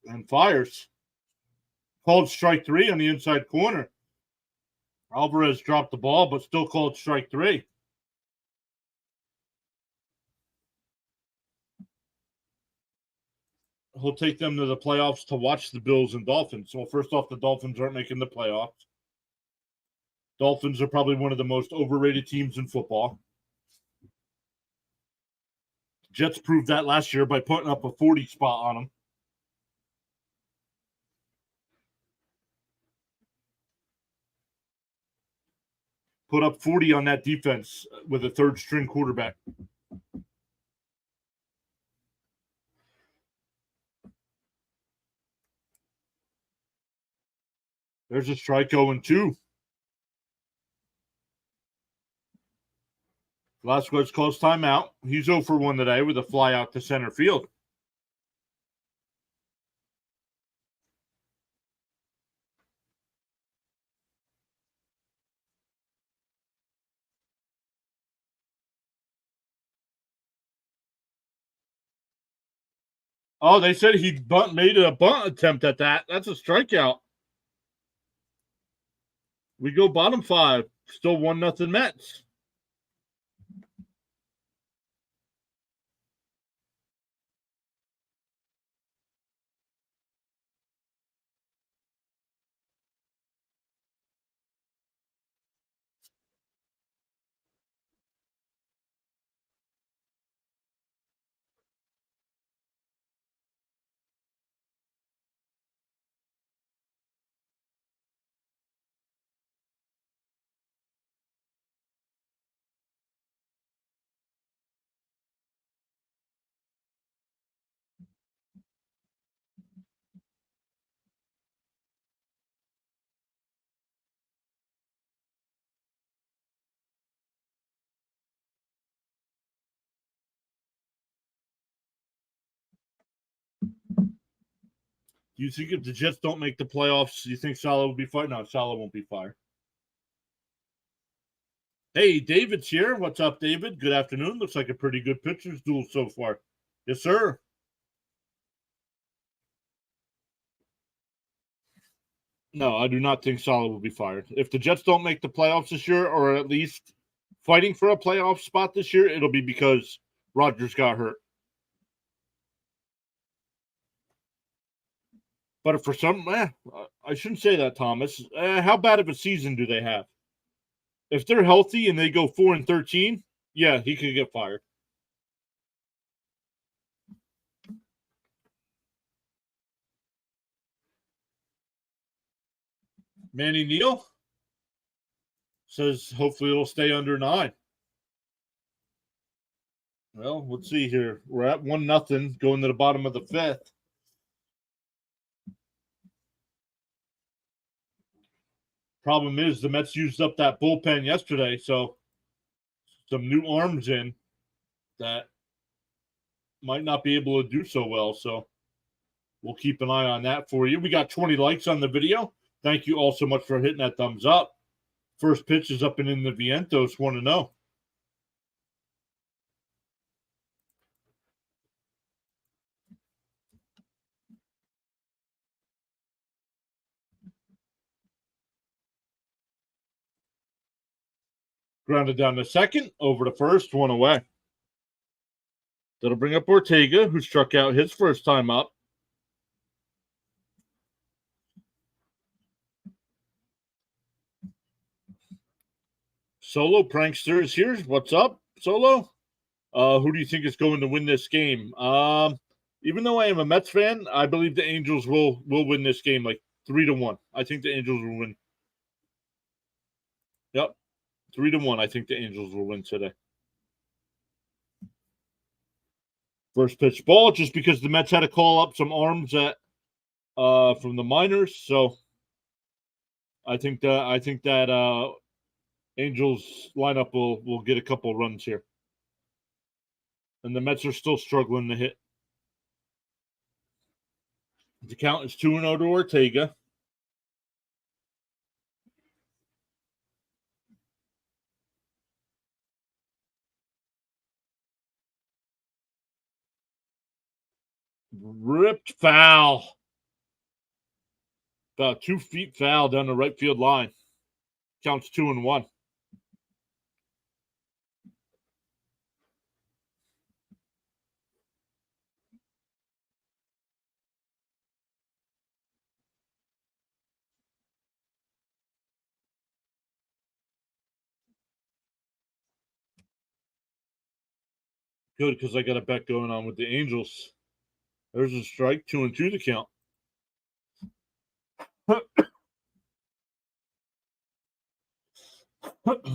and fires. Called strike 3 on the inside corner. Alvarez dropped the ball, but still called strike 3. He'll take them to the playoffs to watch the Bills and Dolphins. So first off, the Dolphins aren't making the playoffs. Dolphins are probably one of the most overrated teams in football. Jets proved that last year by putting up a 40 spot on them. Put up 40 on that defense with a third string quarterback. There's a strike 0-2. Velasquez calls timeout. He's 0 for 1 today with a fly out to center field. Oh, they said he made a bunt attempt at that. That's a strikeout. We go bottom 5. Still 1-0 Mets. Do you think if the Jets don't make the playoffs, you think Salah will be fired? No, Salah won't be fired. Hey, David's here. What's up, David? Good afternoon. Looks like a pretty good pitcher's duel so far. Yes, sir. No, I do not think Salah will be fired. If the Jets don't make the playoffs this year, or at least fighting for a playoff spot this year, it'll be because Rodgers got hurt. But for some, I shouldn't say that, Thomas. How bad of a season do they have? If they're healthy and they go 4-13, yeah, he could get fired. Manny Neal says hopefully it'll stay under 9. Well, let's see here. We're at 1-0, going to the bottom of the 5th. Problem is the Mets used up that bullpen yesterday, so some new arms in that might not be able to do so well. So we'll keep an eye on that for you. We got 20 likes on the video. Thank you all so much for hitting that thumbs up. First pitch is up and in the Vientos, 1-0. Grounded down to second, over to first, 1 away. That'll bring up Ortega, who struck out his first time up. Solo Prankster is here. What's up, Solo? Who do you think is going to win this game? Even though I am a Mets fan, I believe the Angels will win this game like 3-1. I think the Angels will win. Yep, 3-1. I think the Angels will win today. First pitch ball, just because the Mets had to call up some arms at from the minors, so I think that Angels lineup will get a couple runs here, and the Mets are still struggling to hit. The count is 2-0 to Ortega. Ripped foul. About 2 feet foul down the right field line. Counts 2-1. Good, because I got a bet going on with the Angels. There's a strike, 2-2 the count.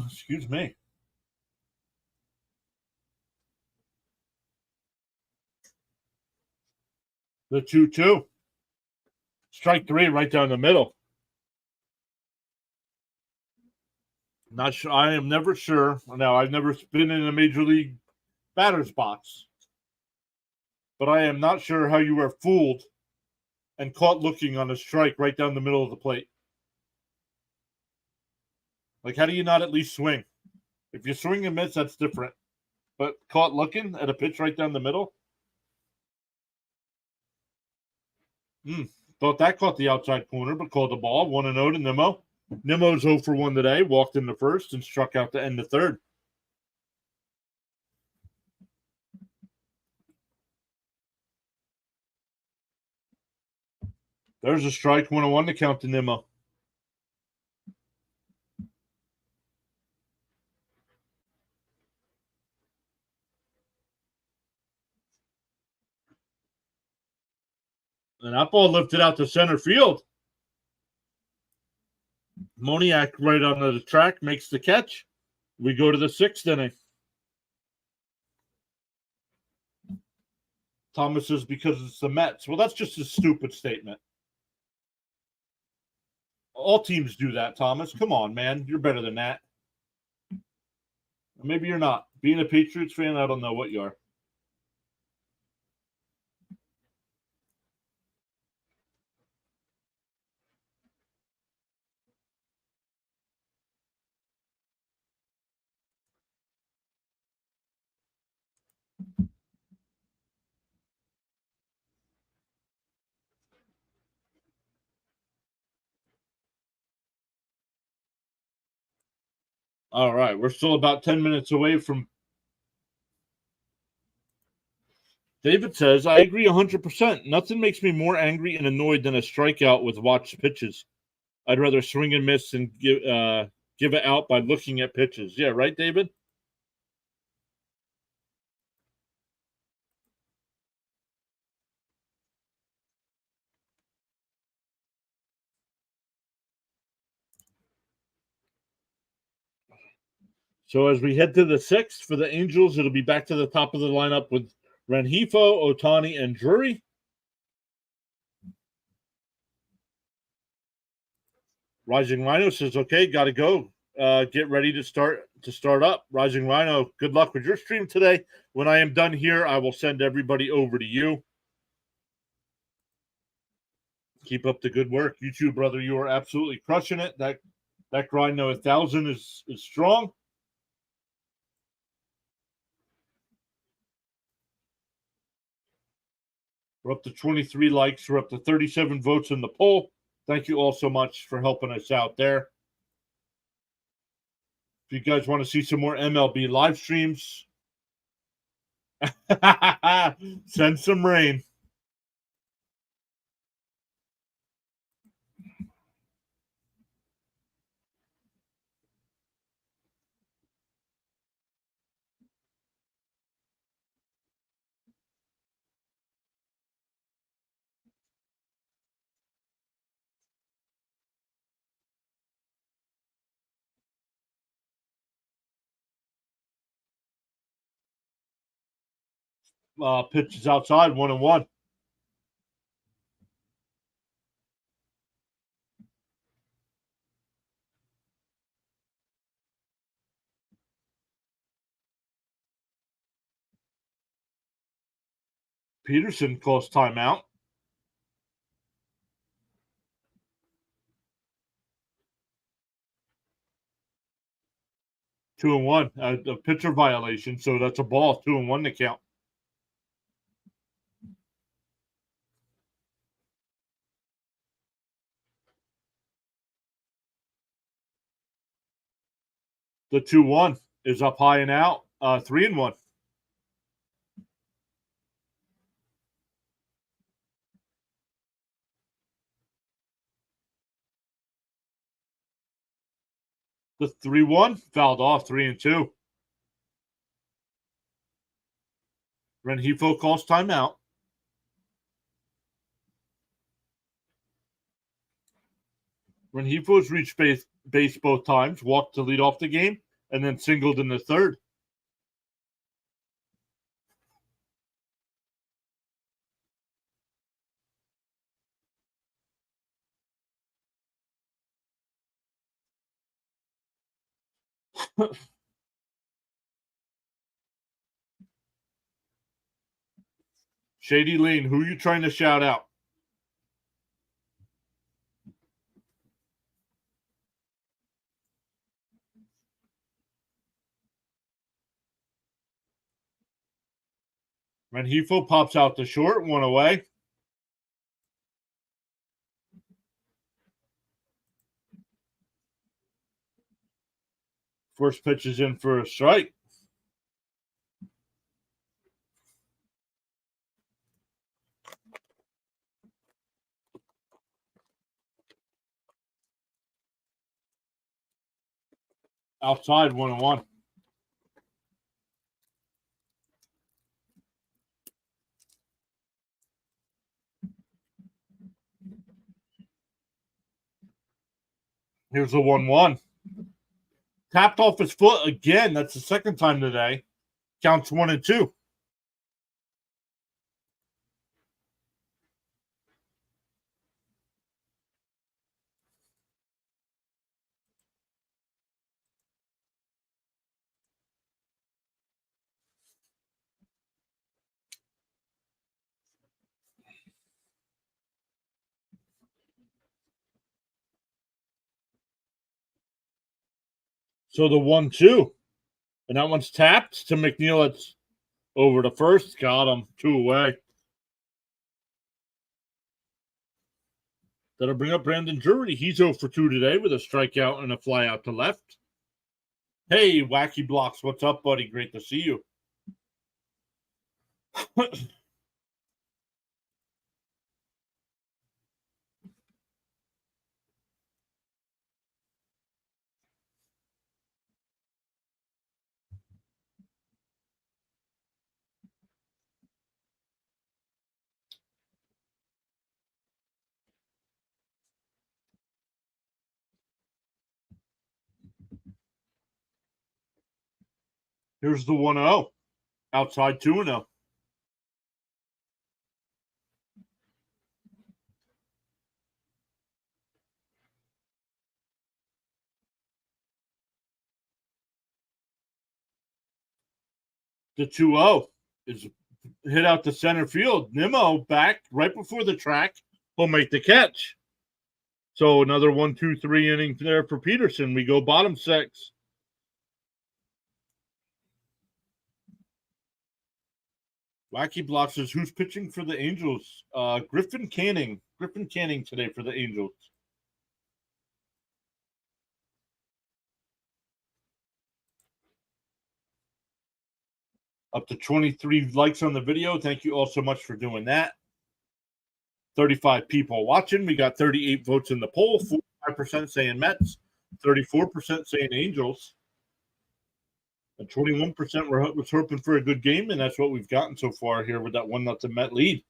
Excuse me. The 2-2. Strike 3 right down the middle. Not sure. I am never sure. Now, I've never been in a major league batter's box, but I am not sure how you are fooled and caught looking on a strike right down the middle of the plate. Like, how do you not at least swing? If you swing and miss, that's different. But caught looking at a pitch right down the middle? Thought that caught the outside corner, but called the ball. 1-0 to Nimmo. Nimmo's 0 for 1 today. Walked in the first and struck out to end the third. There's a strike. 1-1 to count to Nimmo. And that ball lifted out to center field. Moniak right on the track makes the catch. We go to the 6th inning. Thomas says because it's the Mets. Well, that's just a stupid statement. All teams do that, Thomas. Come on, man. You're better than that. Maybe you're not. Being a Patriots fan, I don't know what you are. All right. We're still about 10 minutes away from. David says, I agree 100%. Nothing makes me more angry and annoyed than a strikeout with watched pitches. I'd rather swing and miss and give it out by looking at pitches. Yeah, right, David? So as we head to the 6th for the Angels, it'll be back to the top of the lineup with Rengifo, Ohtani, and Drury. Rising Rhino says, okay, got to go. Get ready to start up. Rising Rhino, good luck with your stream today. When I am done here, I will send everybody over to you. Keep up the good work. You too, brother. You are absolutely crushing it. That grind to 1,000 is strong. We're up to 23 likes. We're up to 37 votes in the poll. Thank you all so much for helping us out there. If you guys want to see some more MLB live streams, send some rain. Pitch is outside, 1-1. Peterson calls timeout. 2-1. A pitcher violation, so that's a ball. 2-1 to count. The 2-1 is up high and out. 3-1. The 3-1 fouled off. 3-2. Rengifo calls timeout. Rengifo's reached base both times, walked to lead off the game, and then singled in the third. Shady Lane, who are you trying to shout out? Rengifo pops out the short, 1 away. First pitch is in for a strike. Outside, 1-1. Here's a 1-1. Tapped off his foot again. That's the second time today. Counts 1-2. So the 1-2. And that one's tapped to McNeil. It's over to first. Got him. 2 away. That'll bring up Brandon Drury. He's 0 for 2 today with a strikeout and a fly out to left. Hey, Wacky Blocks. What's up, buddy? Great to see you. Here's the 1-0. Outside 2-0. The 2-0 is hit out to center field. Nimmo back right before the track will make the catch. So another 1-2-3 inning there for Peterson. We go bottom 6. Wacky Blocks says, who's pitching for the Angels? Griffin Canning. Griffin Canning today for the Angels. Up to 23 likes on the video. Thank you all so much for doing that. 35 people watching. We got 38 votes in the poll. 45% saying Mets. 34% saying Angels. And 21% was hoping for a good game, and that's what we've gotten so far here with that 1-0 Met lead.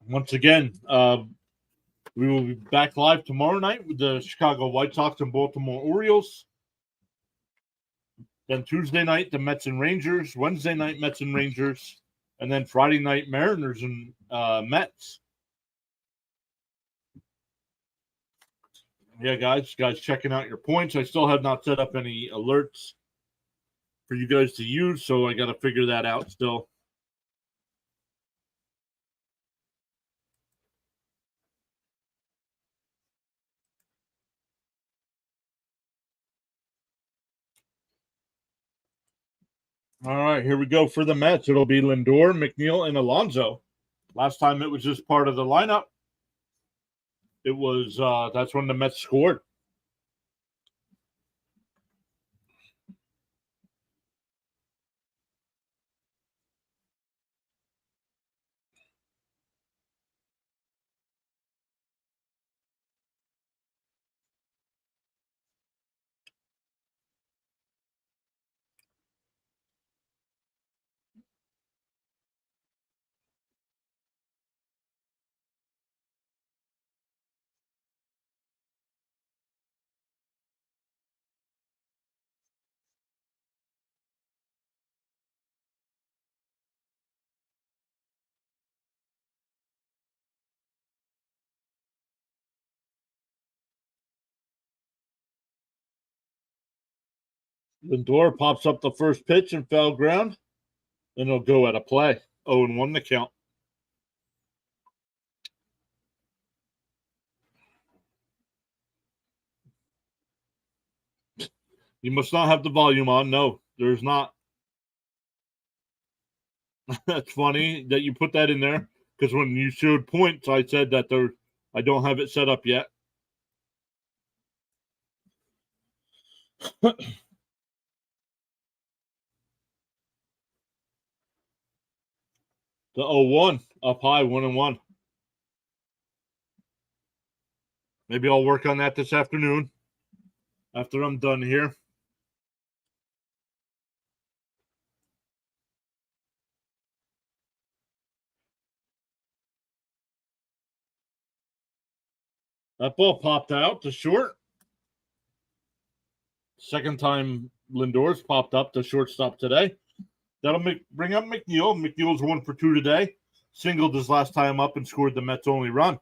Once again, we will be back live tomorrow night with the Chicago White Sox and Baltimore Orioles. Then Tuesday night, the Mets and Rangers. Wednesday night, Mets and Rangers. And then Friday night, Mariners and Mets. Yeah, guys checking out your points. I still have not set up any alerts for you guys to use, so I got to figure that out still. All right, here we go for the Mets. It'll be Lindor, McNeil, and Alonso. Last time it was just part of the lineup. It was that's when the Mets scored. Lindor pops up the first pitch and foul ground, and it'll go at a play. 0-1 the count. You must not have the volume on. No, there's not. That's funny that you put that in there because when you showed points, I said that I don't have it set up yet. The 0-1 up high, 1-1. Maybe I'll work on that this afternoon after I'm done here. That ball popped out to short. Second time Lindor's popped up to shortstop today. That'll bring up McNeil. McNeil's 1 for 2 today. Singled his last time up and scored the Mets' only run.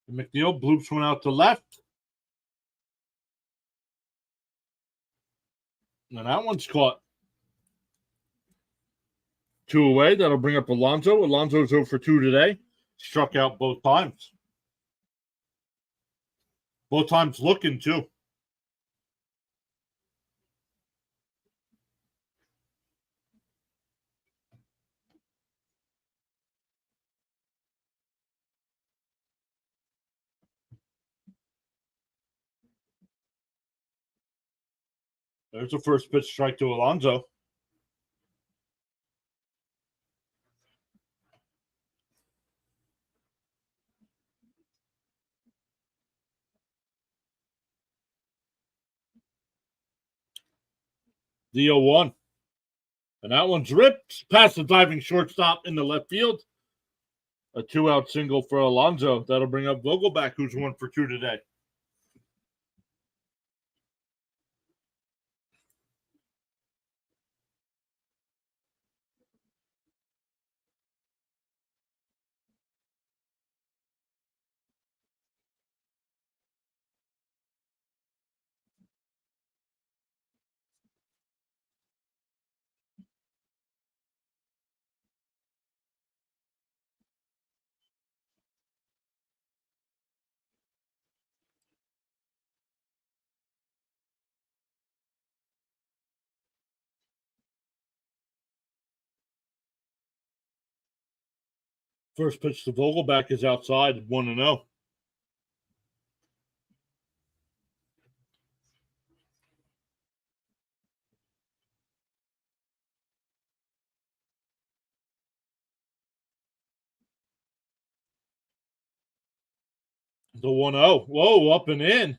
McNeil bloops one out to left. And that one's caught. 2 away. That'll bring up Alonso. Alonso's 0 for 2 today. Struck out both times. Both times looking, too. There's a first pitch strike to Alonso. The 0-1. And that one's ripped past the diving shortstop in the left field. A 2-out single for Alonso. That'll bring up Vogelback, who's 1 for 2 today. First pitch to Vogelback is outside, 1-0. The 1-0. Whoa, up and in.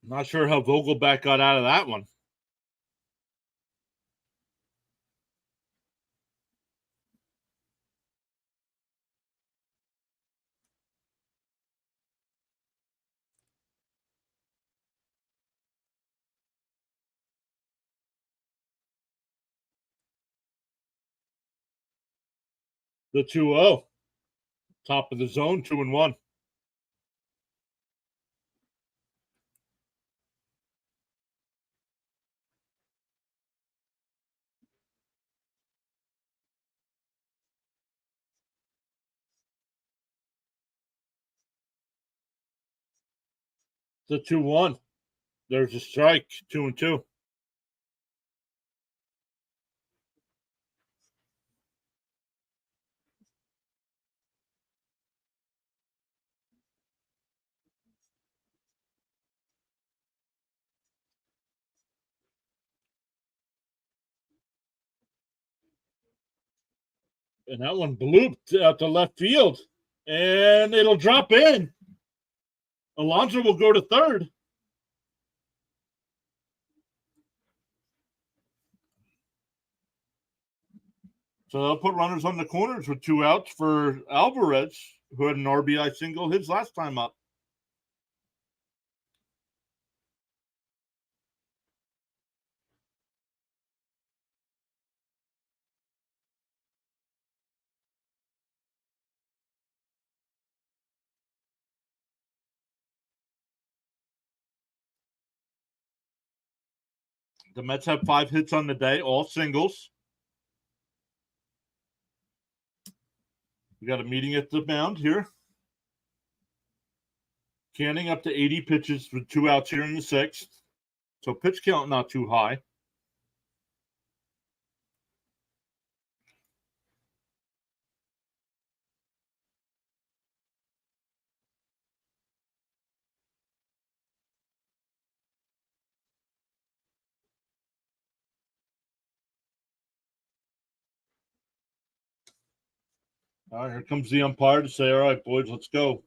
Not sure how Vogelback got out of that one. The 2-0. Top of the zone, 2-1. The 2-1. There's a strike, 2-2. And that one blooped out to left field. And it'll drop in. Alonso will go to third. So they'll put runners on the corners with 2 outs for Alvarez, who had an RBI single his last time up. The Mets have 5 hits on the day, all singles. We got a meeting at the mound here. Canning up to 80 pitches with 2 outs here in the 6th. So pitch count not too high. All right, here comes the umpire to say, all right, boys, let's go.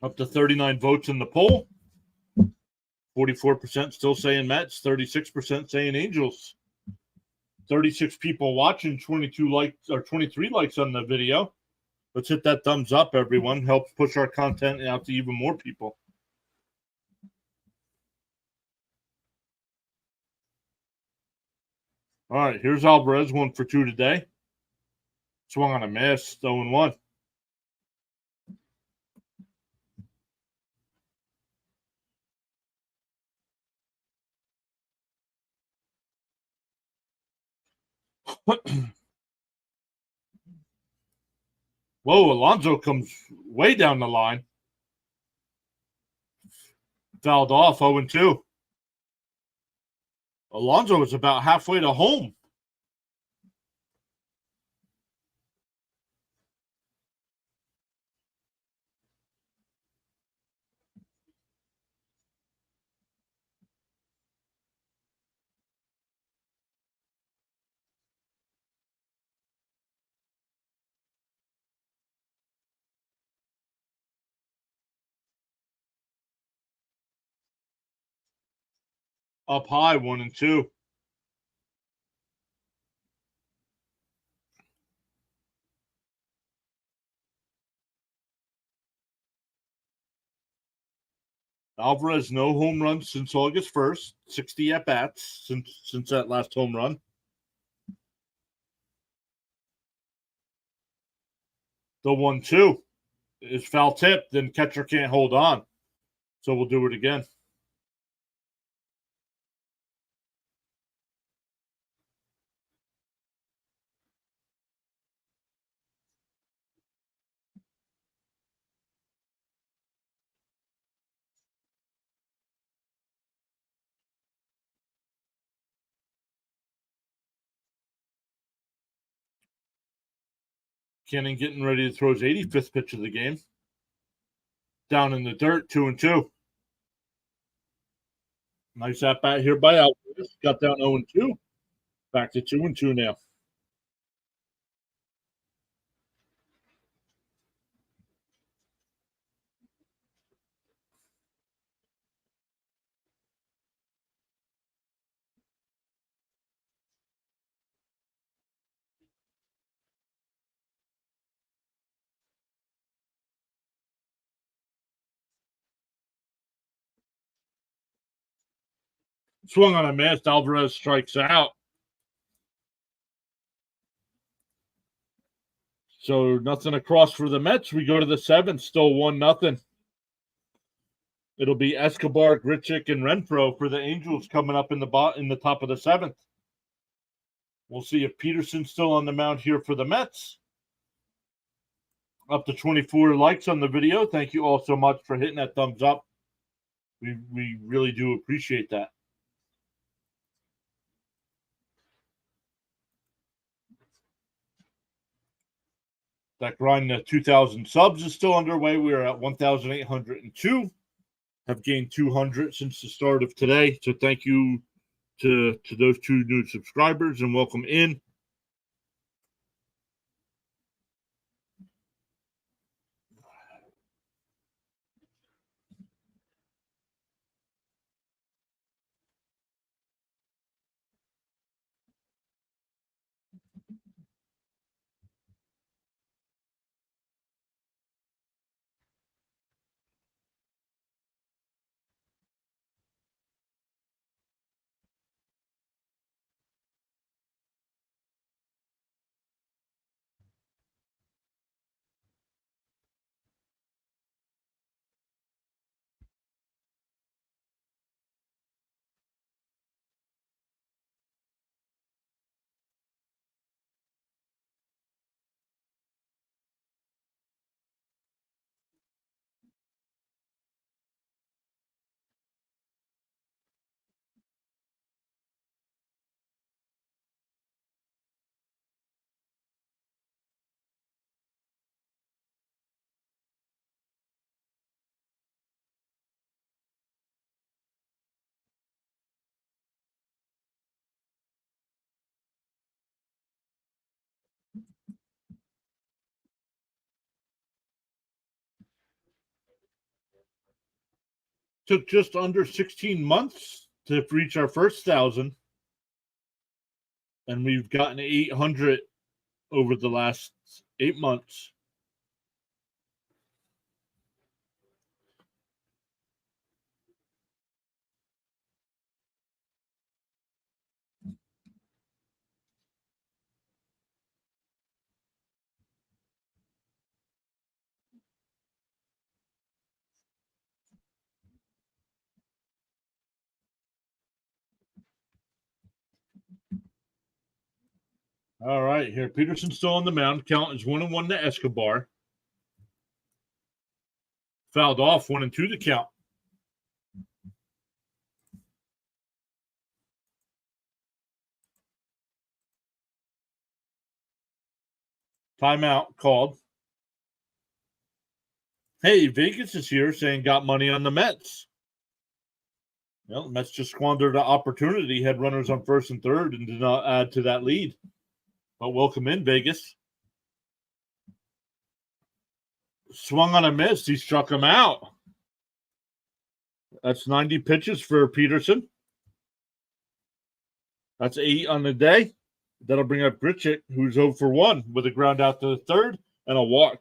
Up to 39 votes in the poll. 44% still saying Mets, 36% saying Angels. 36 people watching, 22 likes or 23 likes on the video. Let's hit that thumbs up, everyone. Helps push our content out to even more people. All right, here's Alvarez, 1 for 2 today. Swung on a miss, 0-1. Whoa, Alonso comes way down the line. Fouled off, 0-2. Alonso is about halfway to home. Up high, 1-2. Alvarez, no home runs since August 1st. 60 at-bats since that last home run. The 1-2 is foul tip, then catcher can't hold on. So we'll do it again. Cannon getting ready to throw his 85th pitch of the game. Down in the dirt, 2-2. Nice at bat here by Alvarez. Got down 0-2. Back to 2-2 now. Swung on a miss. Alvarez strikes out. So nothing across for the Mets. We go to the seventh. Still 1-0. It'll be Escobar, Grichuk, and Renfroe for the Angels coming up in the top of the seventh. We'll see if Peterson's still on the mound here for the Mets. Up to 24 likes on the video. Thank you all so much for hitting that thumbs up. We really do appreciate that. That grind to 2,000 subs is still underway. We are at 1,802. Have gained 200 since the start of today. So thank you to those 2 new subscribers and welcome in. Took just under 16 months to reach our first 1,000. And we've gotten 800 over the last 8 months. All right, here. Peterson's still on the mound. Count is 1-1 to Escobar. Fouled off, 1-2 the count. Timeout called. Hey, Vegas is here saying got money on the Mets. Well, the Mets just squandered an opportunity, had runners on first and third, and did not add to that lead. But welcome in, Vegas. Swung on a miss. He struck him out. That's 90 pitches for Peterson. That's 8 on the day. That'll bring up Grichuk, who's 0 for 1 with a ground out to the third and a walk.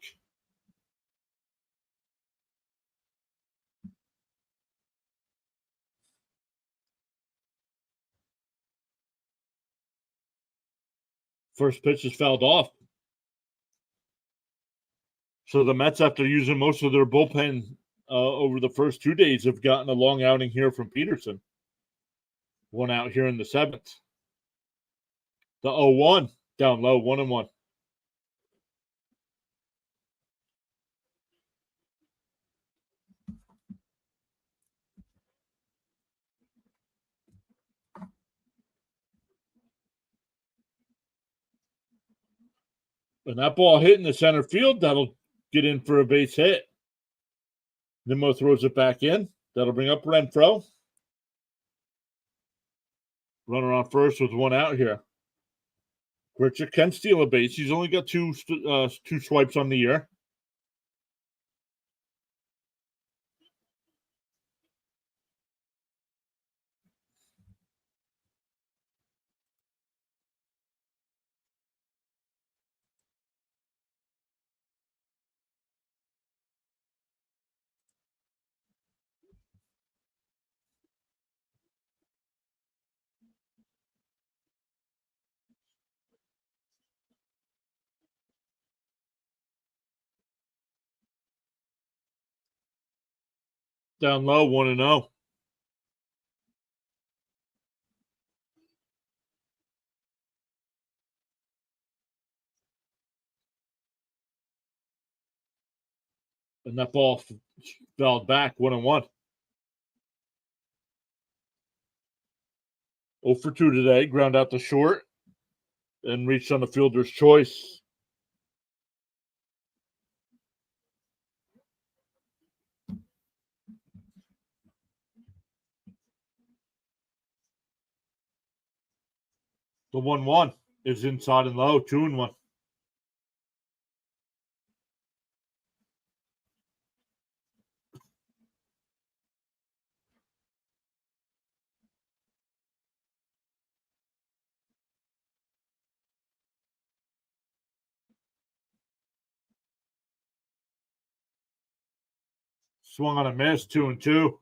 First pitch is fouled off. So the Mets, after using most of their bullpen over the first 2 days, have gotten a long outing here from Peterson. 1 out here in the 7th. The 0-1 down low, 1-1. And that ball hit in the center field, that'll get in for a base hit. Nimmo throws it back in. That'll bring up Renfroe. Runner on first with one out here. Grichuk can steal a base. He's only got two swipes on the year. Down low, 1-0. And that ball fouled back, 1-1. 0 for 2 today. Ground out to short and reached on the fielder's choice. The 1-1 is inside and low, 2-1. Swung on a miss, 2-2.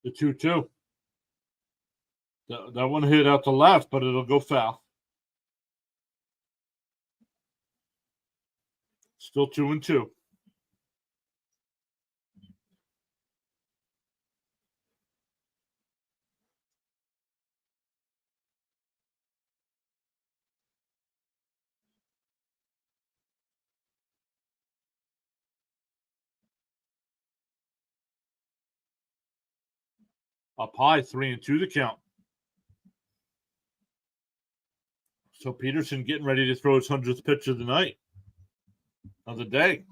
The 2-2. That one hit out to left, but it'll go foul. Still 2-2. Up high, 3-2 the count. So Peterson getting ready to throw his 100th pitch of the night, of the day.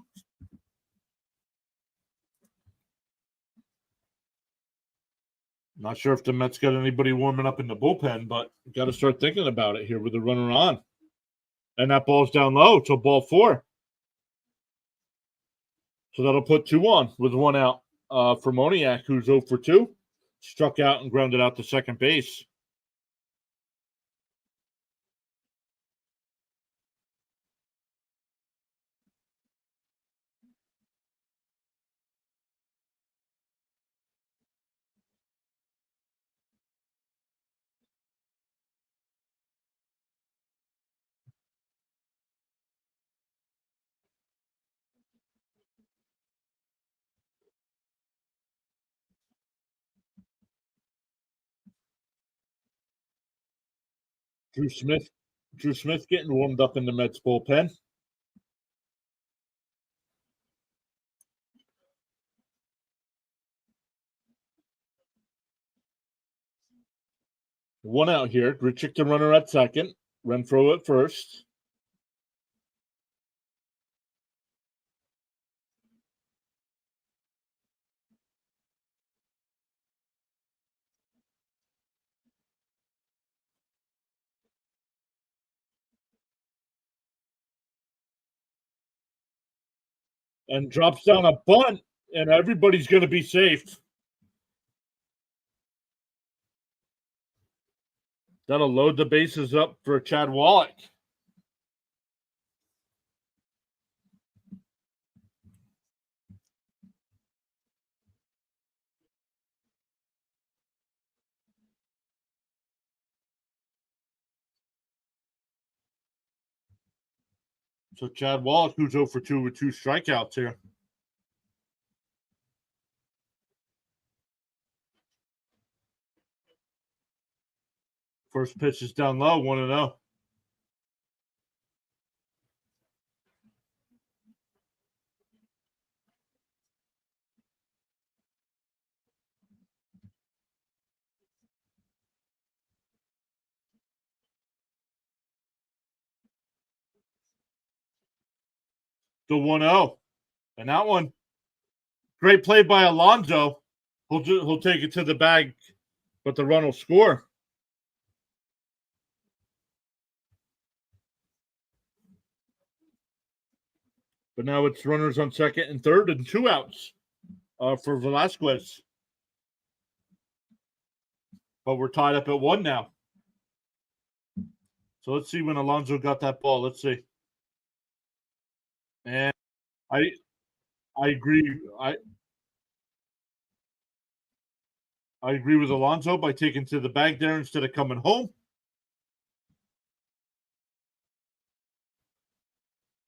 Not sure if the Mets got anybody warming up in the bullpen, but got to start thinking about it here with the runner on. And that ball's down low, so ball 4. So that'll put 2 on with 1 out for Moniak, who's 0 for 2. Struck out and grounded out to second base. Drew Smith getting warmed up in the Mets bullpen. One out here. Grichuk the runner at second. Renfroe at first. And drops down a bunt, and everybody's going to be safe. That'll load the bases up for Chad Wallach. So Chad Wallach, who's 0 for 2 with 2 strikeouts here. First pitch is down low, 1-0. The 1-0. And that one, great play by Alonso. He'll take it to the bag, but the run will score. But now it's runners on second and third and 2 outs for Velasquez. But we're tied up at 1 now. So let's see when Alonso got that ball. Let's see. And I agree. I agree with Alonso by taking to the bag there instead of coming home.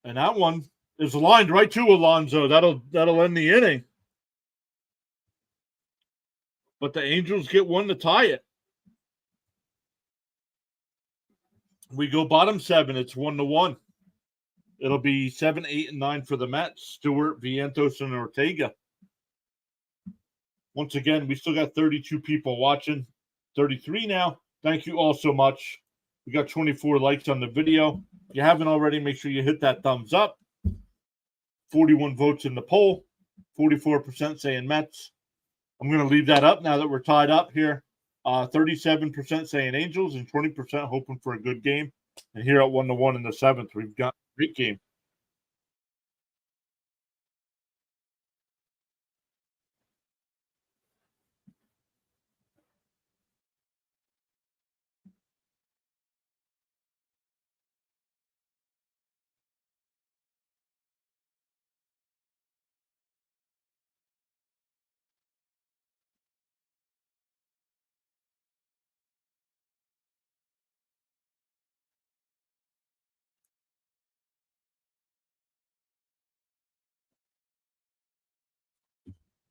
And that one is lined right to Alonso. That'll end the inning. But the Angels get one to tie it. We go bottom 7. It's 1-1. It'll be 7, 8, and 9 for the Mets. Stewart, Vientos, and Ortega. Once again, we still got 32 people watching. 33 now. Thank you all so much. We got 24 likes on the video. If you haven't already, make sure you hit that thumbs up. 41 votes in the poll. 44% saying Mets. I'm going to leave that up now that we're tied up here. 37% saying Angels and 20% hoping for a good game. And here at 1-1 in the 7th, we've got a great game.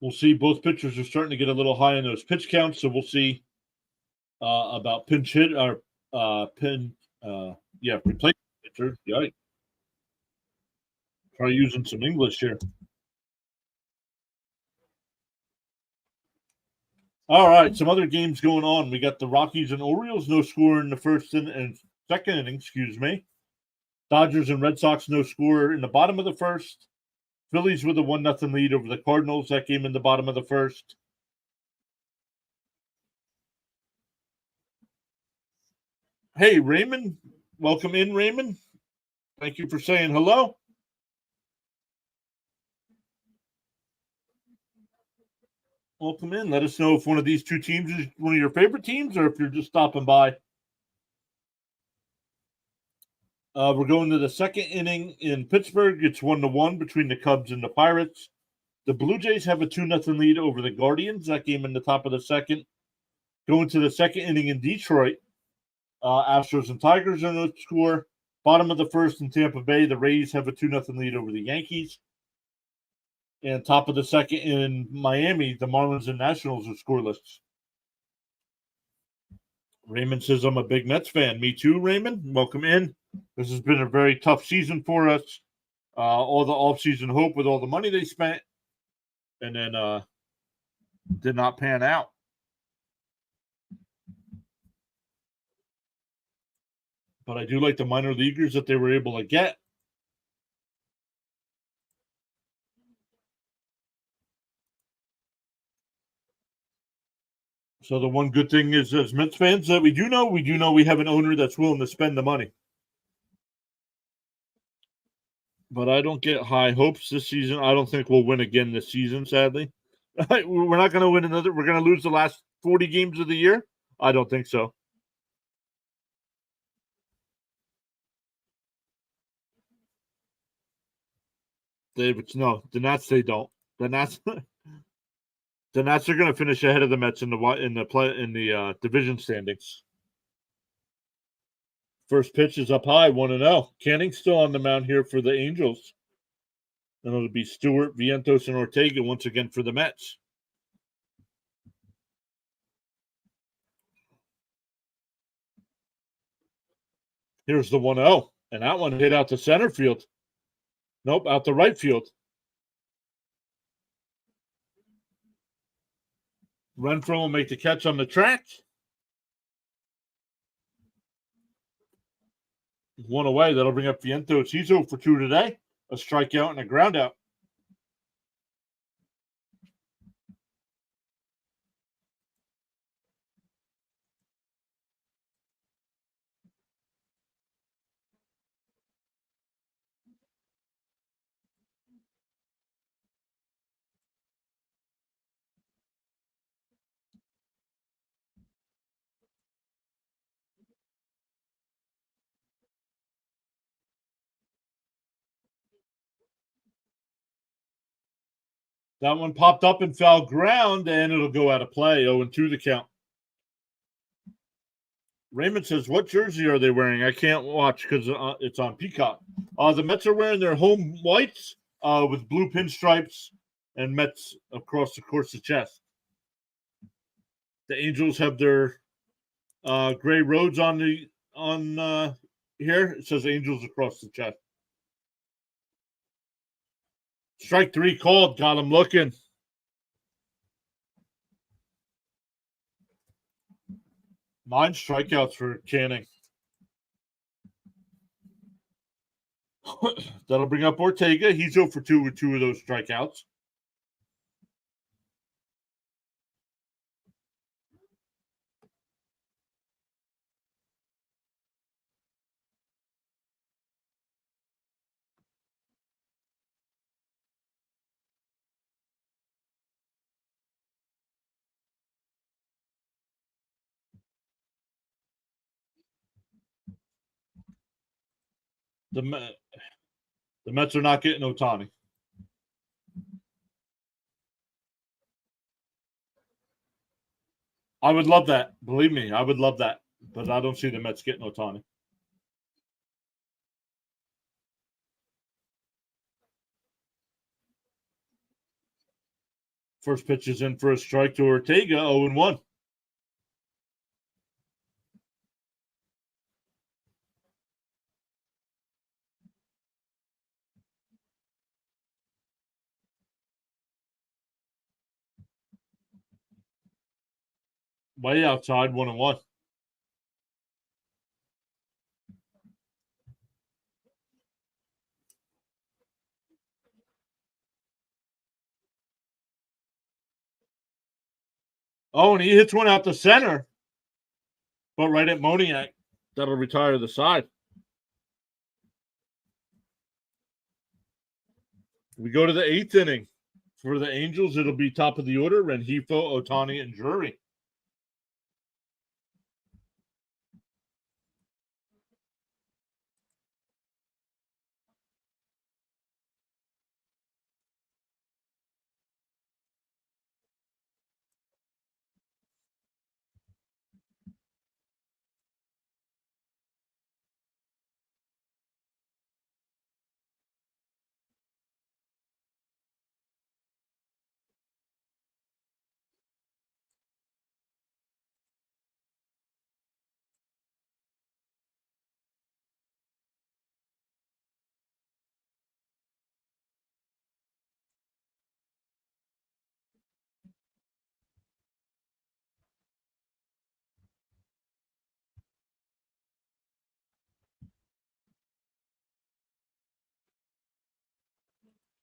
We'll see. Both pitchers are starting to get a little high in those pitch counts, so we'll see about pinch hit or replacement pitcher. Yeah, try using some English here. All right, some other games going on. We got the Rockies and Orioles, no score in the first and second inning. Excuse me. Dodgers and Red Sox, no score in the bottom of the first. Phillies with a 1-0 lead over the Cardinals. That game in the bottom of the first. Hey, Raymond. Welcome in, Raymond. Thank you for saying hello. Welcome in. Let us know if one of these two teams is one of your favorite teams or if you're just stopping by. We're going to the second inning in Pittsburgh. It's 1-1 between the Cubs and the Pirates. The Blue Jays have a 2-0 lead over the Guardians. That game in the top of the second. Going to the second inning in Detroit. Astros and Tigers are no score. Bottom of the first in Tampa Bay. The Rays have a 2-0 lead over the Yankees. And top of the second in Miami, the Marlins and Nationals are scoreless. Raymond says, I'm a big Mets fan. Me too, Raymond. Welcome in. This has been a very tough season for us. All the off-season hope with all the money they spent. And then did not pan out. But I do like the minor leaguers that they were able to get. So the one good thing is, as Mets fans, that we do know we have an owner that's willing to spend the money. But I don't get high hopes this season. I don't think we'll win again this season, sadly. We're not going to win another. We're going to lose the last 40 games of the year. I don't think so. No, the Nats, they don't. The Nats the Nats are going to finish ahead of the Mets in the division standings. First pitch is up high, 1-0. Canning's still on the mound here for the Angels. And it'll be Stewart, Vientos, and Ortega once again for the Mets. Here's the 1-0, and that one hit out to center field. Nope, out to right field. Renfroe will make the catch on the track. One away. That'll bring up Vientos. He's 0 for 2 today. A strikeout and a groundout. That one popped up and foul ground, and it'll go out of play. 0-2 the count. Raymond says, what jersey are they wearing? I can't watch because it's on Peacock. The Mets are wearing their home whites with blue pinstripes and Mets across the course of chest. The Angels have their gray roads on here. It says Angels across the chest. Strike 3 called. Got him looking. Nine strikeouts for Canning. That'll bring up Ortega. He's 0 for 2 with 2 of those strikeouts. The Mets are not getting Ohtani. I would love that. Believe me, I would love that. But I don't see the Mets getting Ohtani. First pitch is in for a strike to Ortega, 0-1. Way outside, 1-1. Oh, and he hits one out to center, but right at Moniak. That'll retire the side. We go to the 8th inning. For the Angels, it'll be top of the order: Rengifo, Ohtani, and Drury.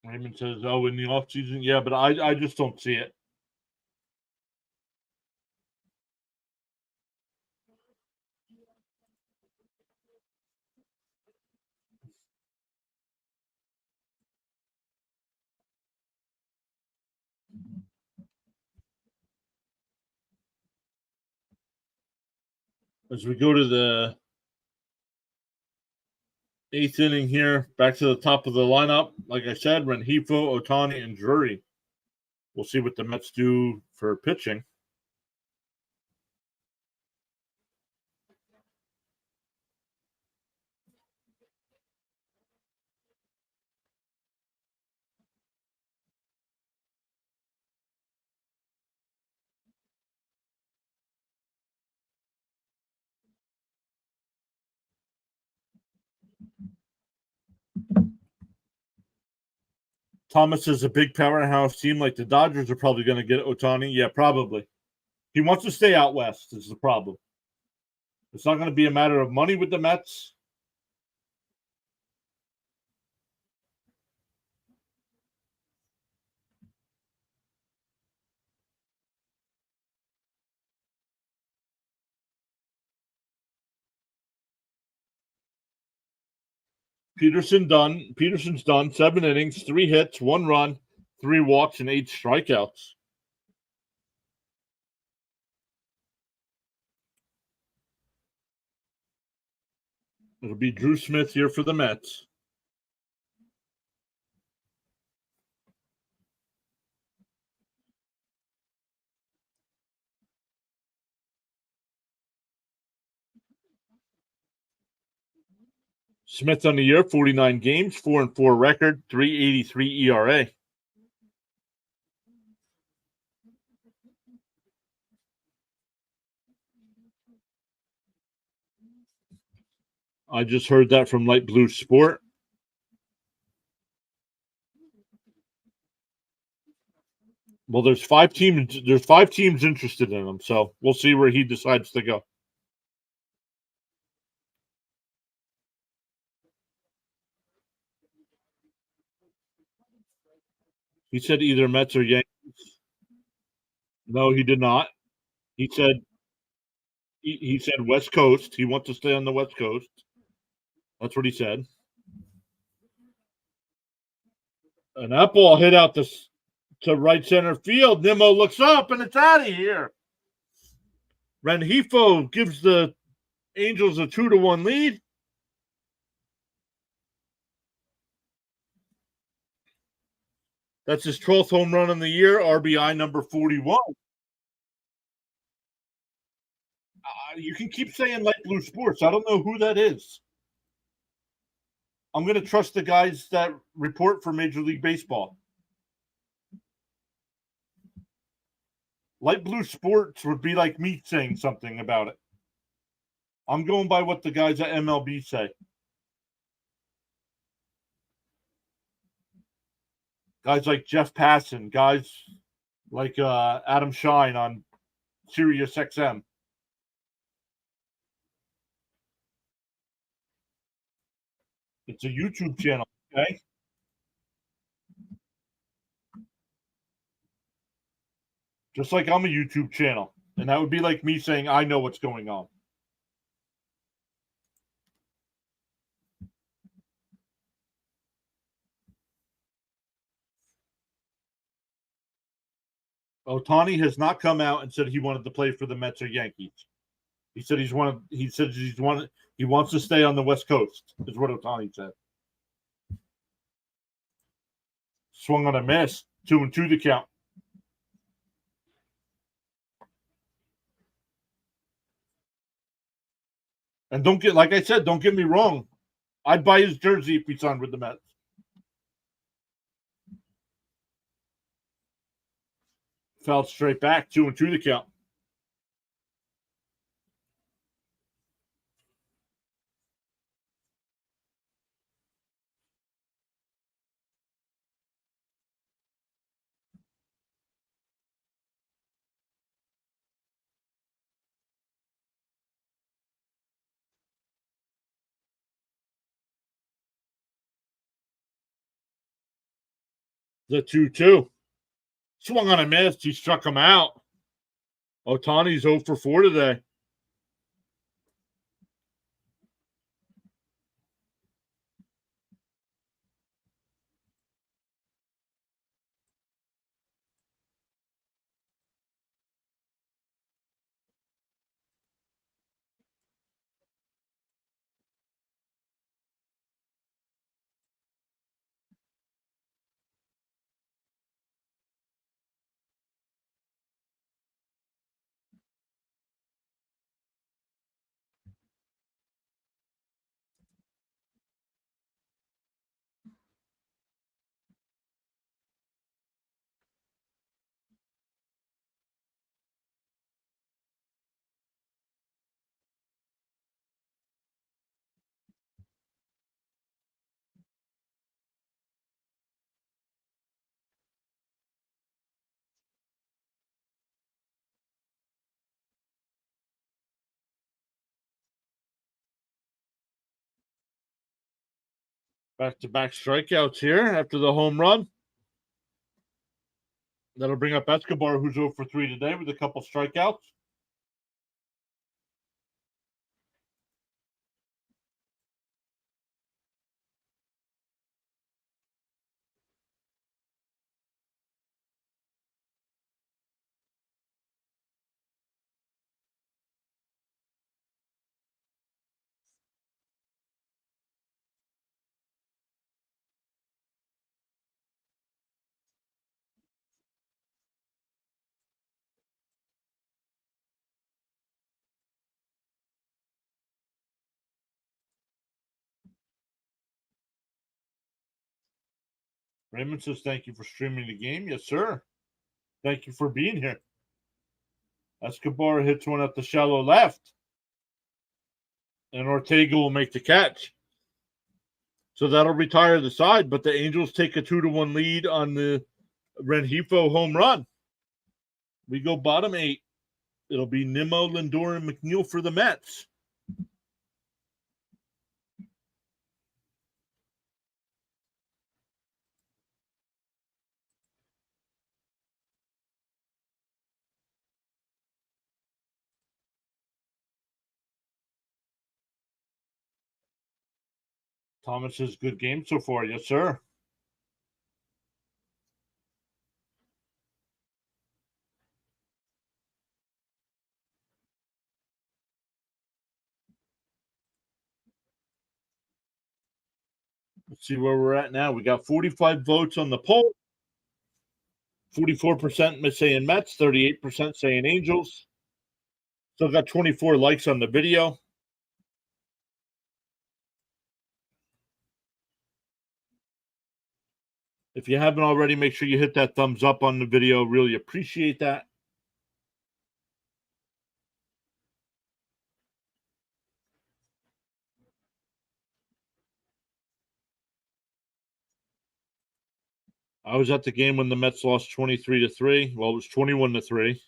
Raymond says, oh, in the offseason? Yeah, but I just don't see it. As we go to the 8th inning here, back to the top of the lineup. Like I said, Rengifo, Ohtani, and Drury. We'll see what the Mets do for pitching. Thomas is a big powerhouse team like the Dodgers are probably going to get Ohtani. Yeah, probably. He wants to stay out west is the problem. It's not going to be a matter of money with the Mets. Peterson's done. 7 innings, 3 hits, 1 run, 3 walks, and 8 strikeouts. It'll be Drew Smith here for the Mets. Smith on the year, 49 games, 4-4 record, 3.83 ERA. I just heard that from Light Blue Sport. Well, there's 5 teams. There's 5 teams interested in him, so we'll see where he decides to go. He said either Mets or Yankees. No, he did not. He said he said West Coast. He wants to stay on the West Coast. That's what he said. An that ball hit out to right center field. Nimmo looks up and it's out of here. Rengifo gives the Angels a 2-1 lead. That's his 12th home run in the year, RBI number 41. You can keep saying Light Blue Sports. I don't know who that is. I'm going to trust the guys that report for Major League Baseball. Light Blue Sports would be like me saying something about it. I'm going by what the guys at MLB say. Guys like Jeff Passan, guys like Adam Shine on Sirius XM. It's a YouTube channel, okay? Just like I'm a YouTube channel. And that would be like me saying I know what's going on. Ohtani has not come out and said he wanted to play for the Mets or Yankees. He said he wants to stay on the West Coast, is what Ohtani said. Swung on a miss, 2-2 the count. And don't get like I said, don't get me wrong. I'd buy his jersey if he signed with the Mets. Fell straight back, 2-2 the count. The 2-2. Swung on a miss. He struck him out. Ohtani's 0 for 4 today. Back-to-back strikeouts here after the home run. That'll bring up Escobar, who's 0 for 3 today with a couple strikeouts. Raymond says, thank you for streaming the game. Yes, sir. Thank you for being here. Escobar hits one at the shallow left. And Ortega will make the catch. So that'll retire the side, but the Angels take a 2-1 lead on the Rengifo home run. We go bottom 8. It'll be Nimmo, Lindor, and McNeil for the Mets. Thomas says, good game so far. Yes, sir. Let's see where we're at now. We got 45 votes on the poll. 44% saying Mets, 38% saying Angels. Still got 24 likes on the video. If you haven't already, make sure you hit that thumbs up on the video. Really appreciate that. I was at the game when the Mets lost 23-3. Well, it was 21-3.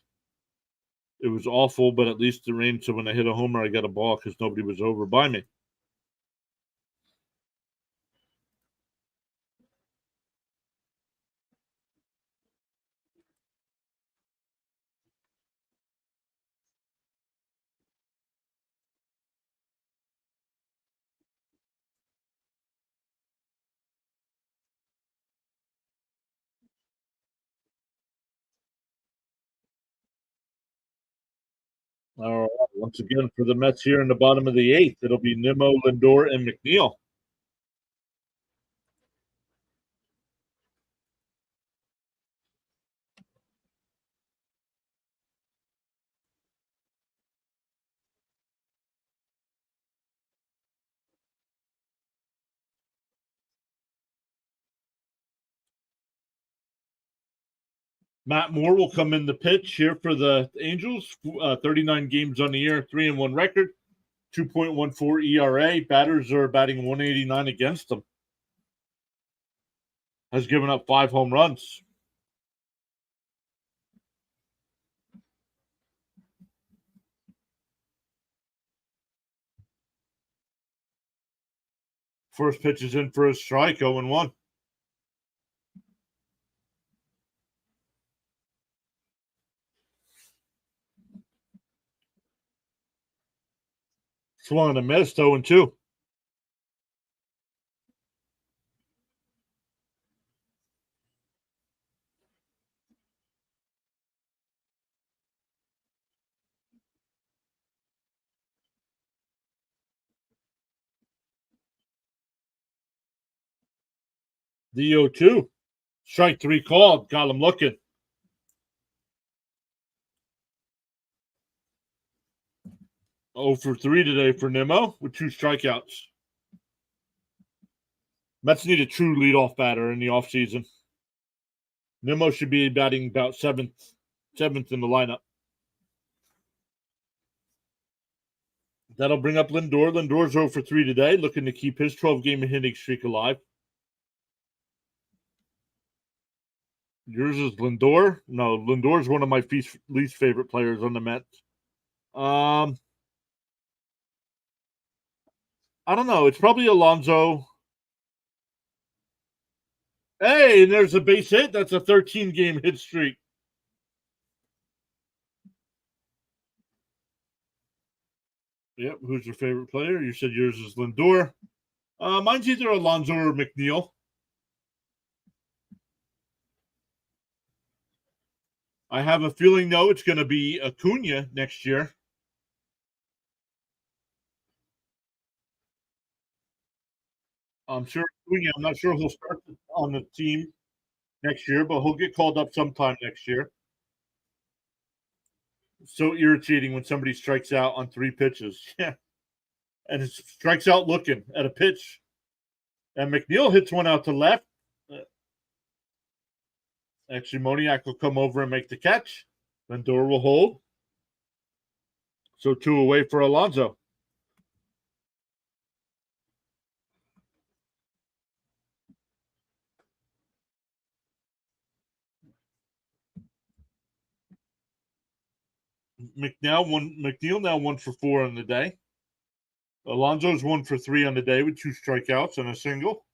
It was awful, but at least it rained, so when I hit a homer, I got a ball because nobody was over by me. All right. Once again, for the Mets here in the bottom of the 8th, it'll be Nimmo, Lindor, and McNeil. Matt Moore will come in the pitch here for the Angels. 39 games on the year, 3-1 record, 2.14 ERA. Batters are batting 189 against them. Has given up 5 home runs. First pitch is in for a strike, 0-1. Swung and a miss, 0-2. The 0-2. Strike 3 called. Got him looking. Oh for 3 today for Nimmo with 2 strikeouts. Mets need a true leadoff batter in the offseason. Nimmo should be batting about seventh in the lineup. That'll bring up Lindor. Lindor's 0 for 3 today, looking to keep his 12-game hitting streak alive. Yours is Lindor? No, Lindor's one of my least favorite players on the Mets. I don't know. It's probably Alonso. Hey, and there's a base hit. That's a 13-game hit streak. Yep. Who's your favorite player? You said yours is Lindor. Mine's either Alonso or McNeil. I have a feeling, though, it's going to be Acuna next year. I'm sure Acuna, I'm not sure he'll start on the team next year, but he'll get called up sometime next year. So irritating when somebody strikes out on 3 pitches. Yeah. And it strikes out looking at a pitch. And McNeil hits one out to left. Actually, Moniak will come over and make the catch. Lindor will hold. So 2 away for Alonso. McNeil now 1 for 4 on the day. Alonso's 1 for 3 on the day with 2 strikeouts and a single.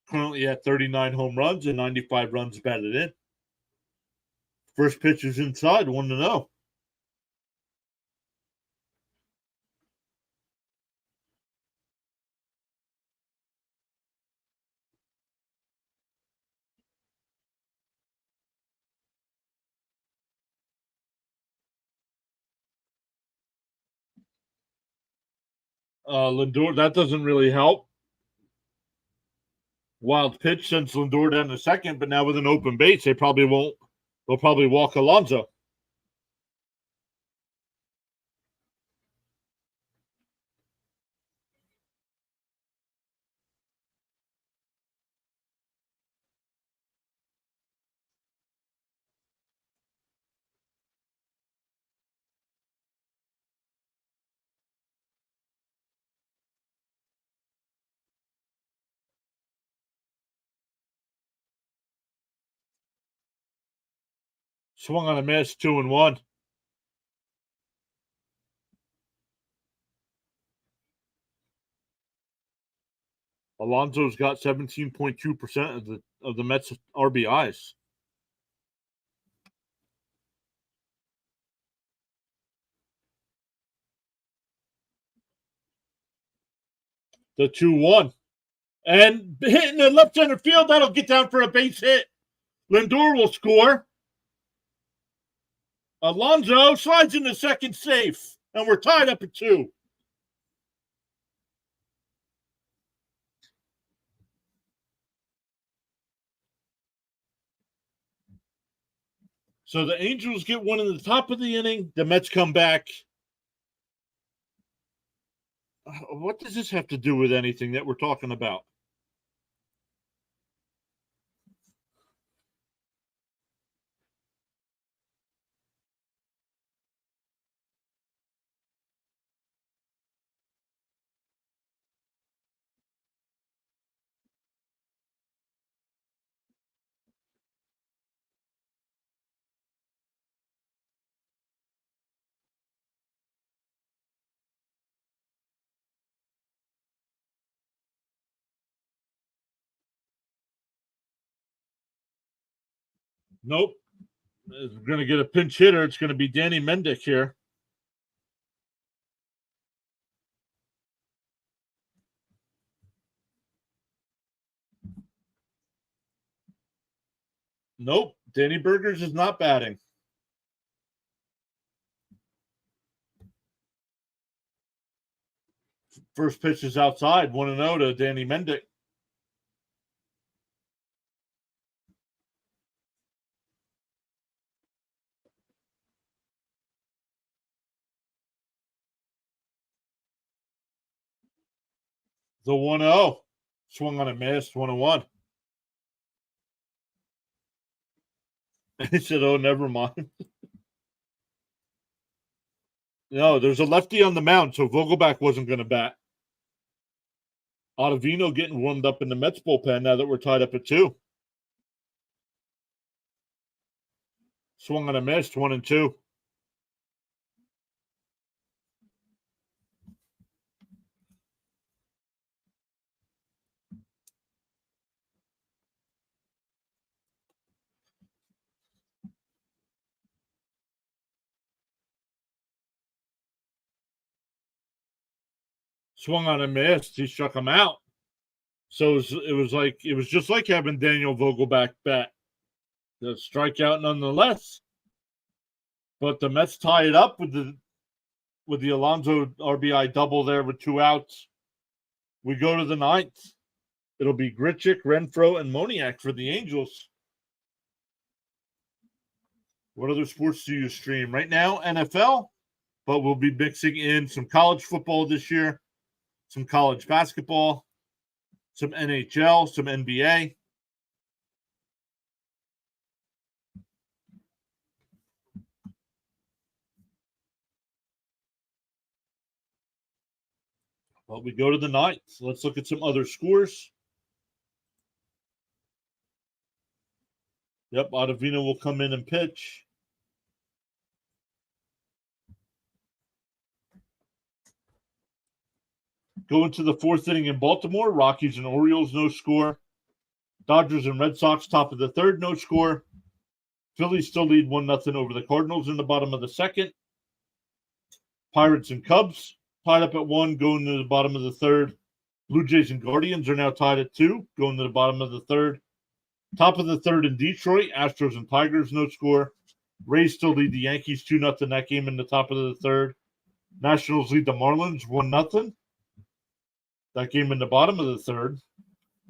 Currently at 39 home runs and 95 runs batted in. First pitch is inside, 1-0. Lindor, that doesn't really help. Wild pitch sends Lindor down to second, but now with an open base, they probably won't. They'll probably walk Alonso. Swung on a miss, 2-1. Alonso's got 17.2% of the Mets RBIs. The 2-1. And hitting the left center field, that'll get down for a base hit. Lindor will score. Alonso slides into second safe. And we're tied up at 2. So the Angels get one in the top of the inning. The Mets come back. What does this have to do with anything that we're talking about? Nope. We're going to get a pinch hitter. It's going to be Danny Mendick here. Nope. Danny Burgers is not batting. First pitch is outside, 1-0 to Danny Mendick. The 1-0. Swung on a miss, 1-1. He said, oh, never mind. No, there's a lefty on the mound, so Vogelback wasn't going to bat. Ottavino getting warmed up in the Mets bullpen now that we're tied up at 2. Swung on a miss, 1-2. swung on a miss. He struck him out. So it was just like having Daniel Vogelback bat. The strikeout nonetheless. But the Mets tie it up with the Alonso RBI double there with 2 outs. We go to the 9th. It'll be Grichuk, Renfroe, and Moniak for the Angels. What other sports do you stream? Right now, NFL, but we'll be mixing in some college football this year, some college basketball, some NHL, some NBA. Well, we go to the 9th. Let's look at some other scores. Yep, Ottavino will come in and pitch. Going to the 4th inning in Baltimore, Rockies and Orioles, no score. Dodgers and Red Sox, top of the 3rd, no score. Phillies still lead 1-0 over the Cardinals in the bottom of the 2nd. Pirates and Cubs tied up at 1, going to the bottom of the 3rd. Blue Jays and Guardians are now tied at 2, going to the bottom of the 3rd. Top of the 3rd in Detroit, Astros and Tigers, no score. Rays still lead the Yankees 2-0 that game in the top of the 3rd. Nationals lead the Marlins 1-0. That game in the bottom of the 3rd.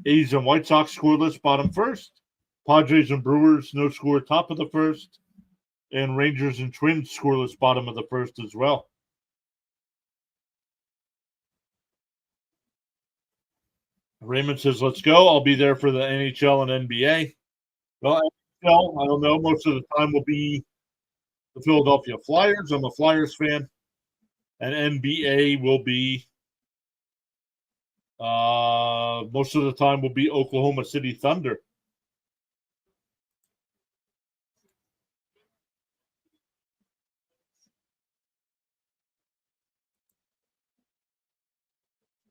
A's and White Sox scoreless, bottom 1st. Padres and Brewers, no score, top of the 1st. And Rangers and Twins scoreless, bottom of the 1st as well. Raymond says, let's go. I'll be there for the NHL and NBA. Well, NHL, I don't know. Most of the time will be the Philadelphia Flyers. I'm a Flyers fan. And NBA will be most of the time will be Oklahoma City Thunder.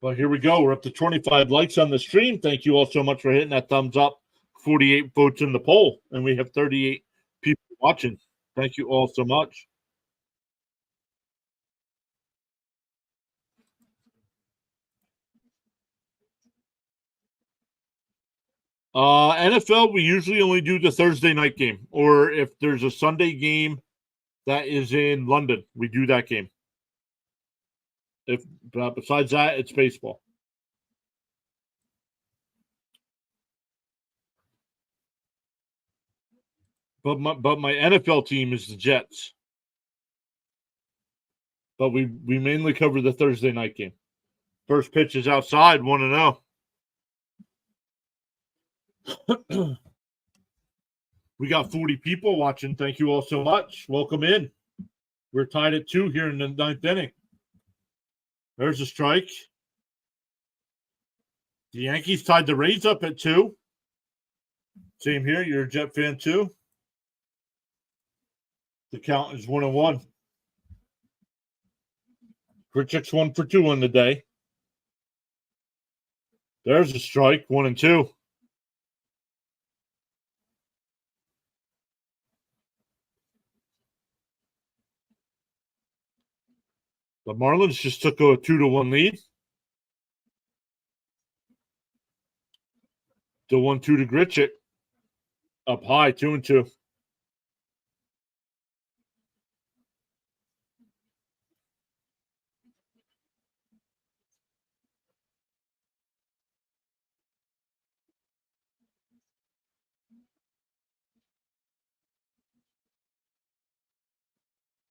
Well, here we go. We're up to 25 likes on the stream. Thank you all so much for hitting that thumbs up. 48 votes in the poll, and we have 38 people watching. Thank you all so much. NFL, we usually only do the Thursday night game, or if there's a Sunday game that is in London, we do that game. Besides that, it's baseball. But my NFL team is the Jets. But we mainly cover the Thursday night game. First pitch is outside, 1-0. We got 40 people watching. Thank you all so much. Welcome in. We're tied at 2 here in the 9th inning. There's a strike. The Yankees tied the Rays up at 2. Same here. You're a Jet fan too. The count is 1-1. Grichuk's 1 for 2 on the day. There's a strike, 1-2. The Marlins just took a 2-1 lead. The 1-2 to Grichuk. Up high, 2-2.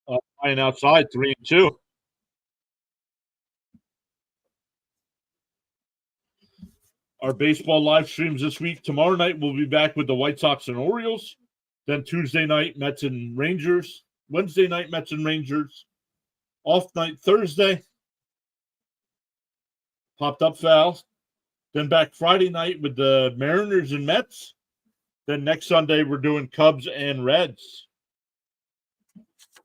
Up high and outside, 3-2. Our baseball live streams this week. Tomorrow night, we'll be back with the White Sox and Orioles. Then Tuesday night, Mets and Rangers. Wednesday night, Mets and Rangers. Off night Thursday. Popped up foul. Then back Friday night with the Mariners and Mets. Then next Sunday, we're doing Cubs and Reds.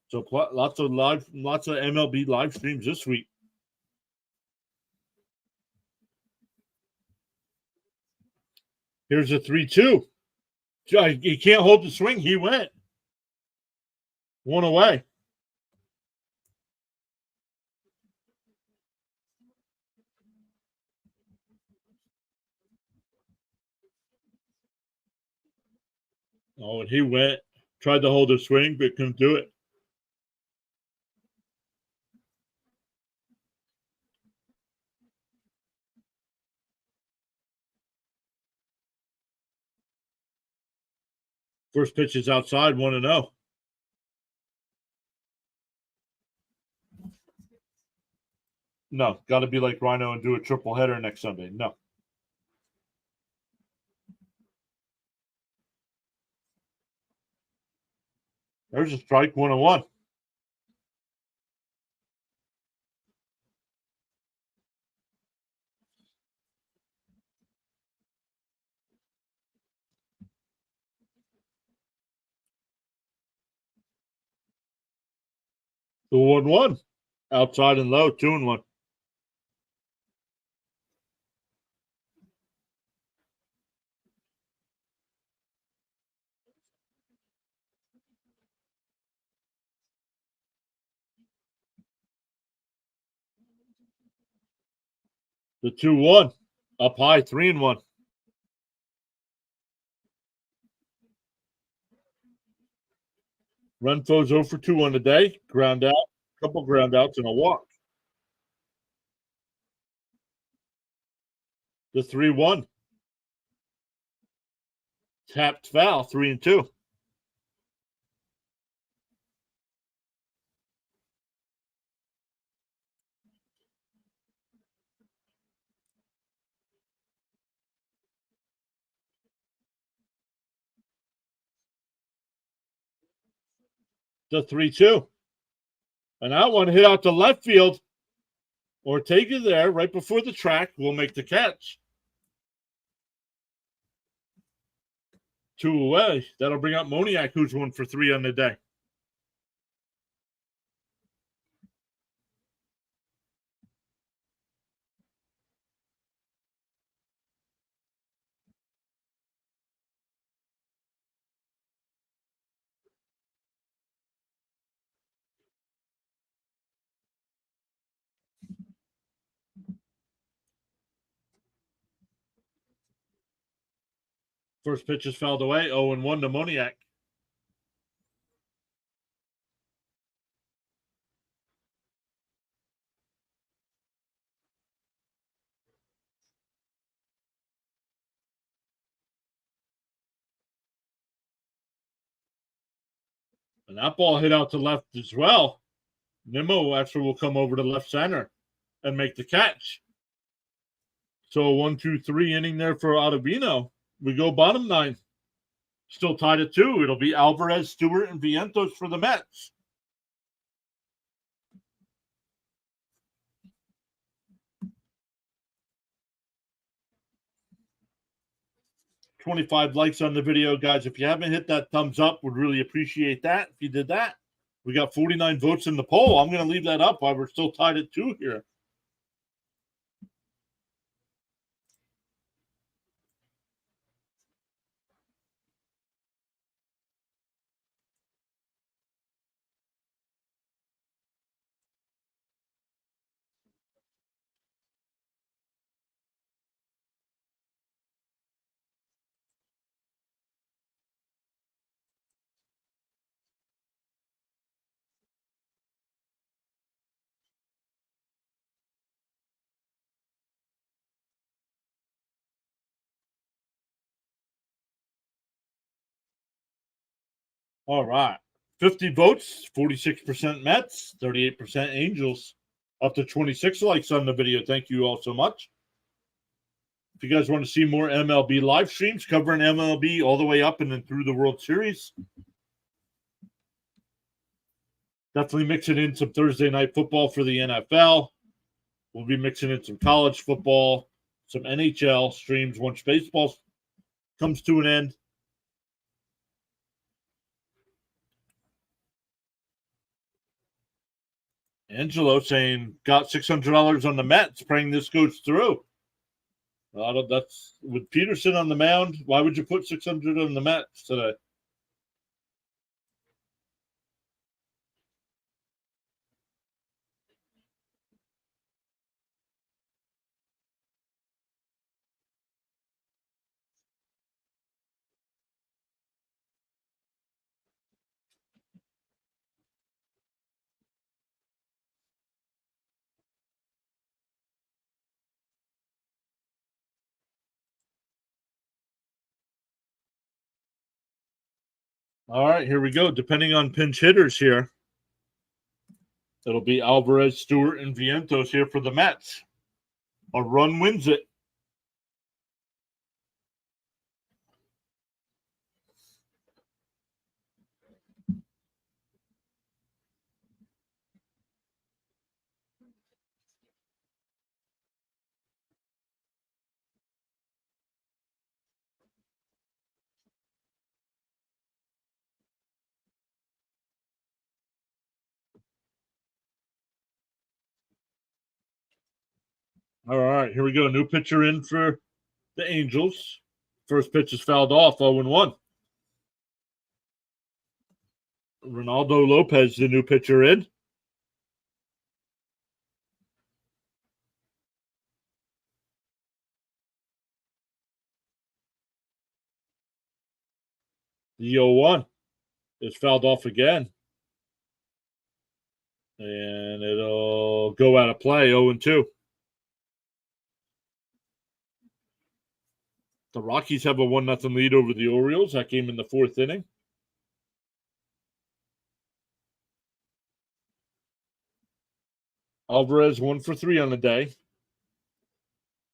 So lots of MLB live streams this week. Here's a 3-2. He can't hold the swing. He went. 1 away. Oh, and he went, tried to hold a swing, but couldn't do it. First pitch is outside, 1-0. No, got to be like Rhino and do a triple header next Sunday. No. There's a strike, 1-1. The 1-1. Outside and low, 2-1. The 2-1. Up high, 3-1. Renfro's 0 for 2 on the day. Ground out, couple ground outs, and a walk. The 3-1. Tapped foul, 3-2. The 3-2. And that one hit out to left field. Ortega there, right before the track, will make the catch. 2 away. That'll bring up Moniak, who's 1 for 3 on the day. First pitch is fouled away, 0-1 to Moniak. And that ball hit out to left as well. Nimmo actually will come over to left center and make the catch. So a 1-2-3 inning there for Ottavino. We go bottom 9. Still tied at 2. It'll be Alvarez, Stewart, and Vientos for the Mets. $25 likes on the video, guys. If you haven't hit that thumbs up, would really appreciate that if you did that. We got 49 votes in the poll. I'm going to leave that up while we're still tied at 2 here. All right. 50 votes, 46% Mets, 38% Angels. Up to 26 likes on the video. Thank you all so much. If you guys want to see more MLB live streams covering MLB all the way up and then through the World Series, definitely mixing in some Thursday night football for the NFL. We'll be mixing in some college football, some NHL streams once baseball comes to an end. Angelo saying got $600 on the Mets, praying this goes through. That's with Peterson on the mound. Why would you put 600 on the Mets today? All right, here we go. Depending on pinch hitters here, it'll be Alvarez, Stewart, and Vientos here for the Mets. A run wins it. All right, here we go. New pitcher in for the Angels. First pitch is fouled off, 0-1. Ronaldo Lopez, the new pitcher in. The 0-1 is fouled off again. And it'll go out of play, 0-2. The Rockies have a 1-0 lead over the Orioles. That game in the fourth inning. Alvarez 1 for 3 on the day.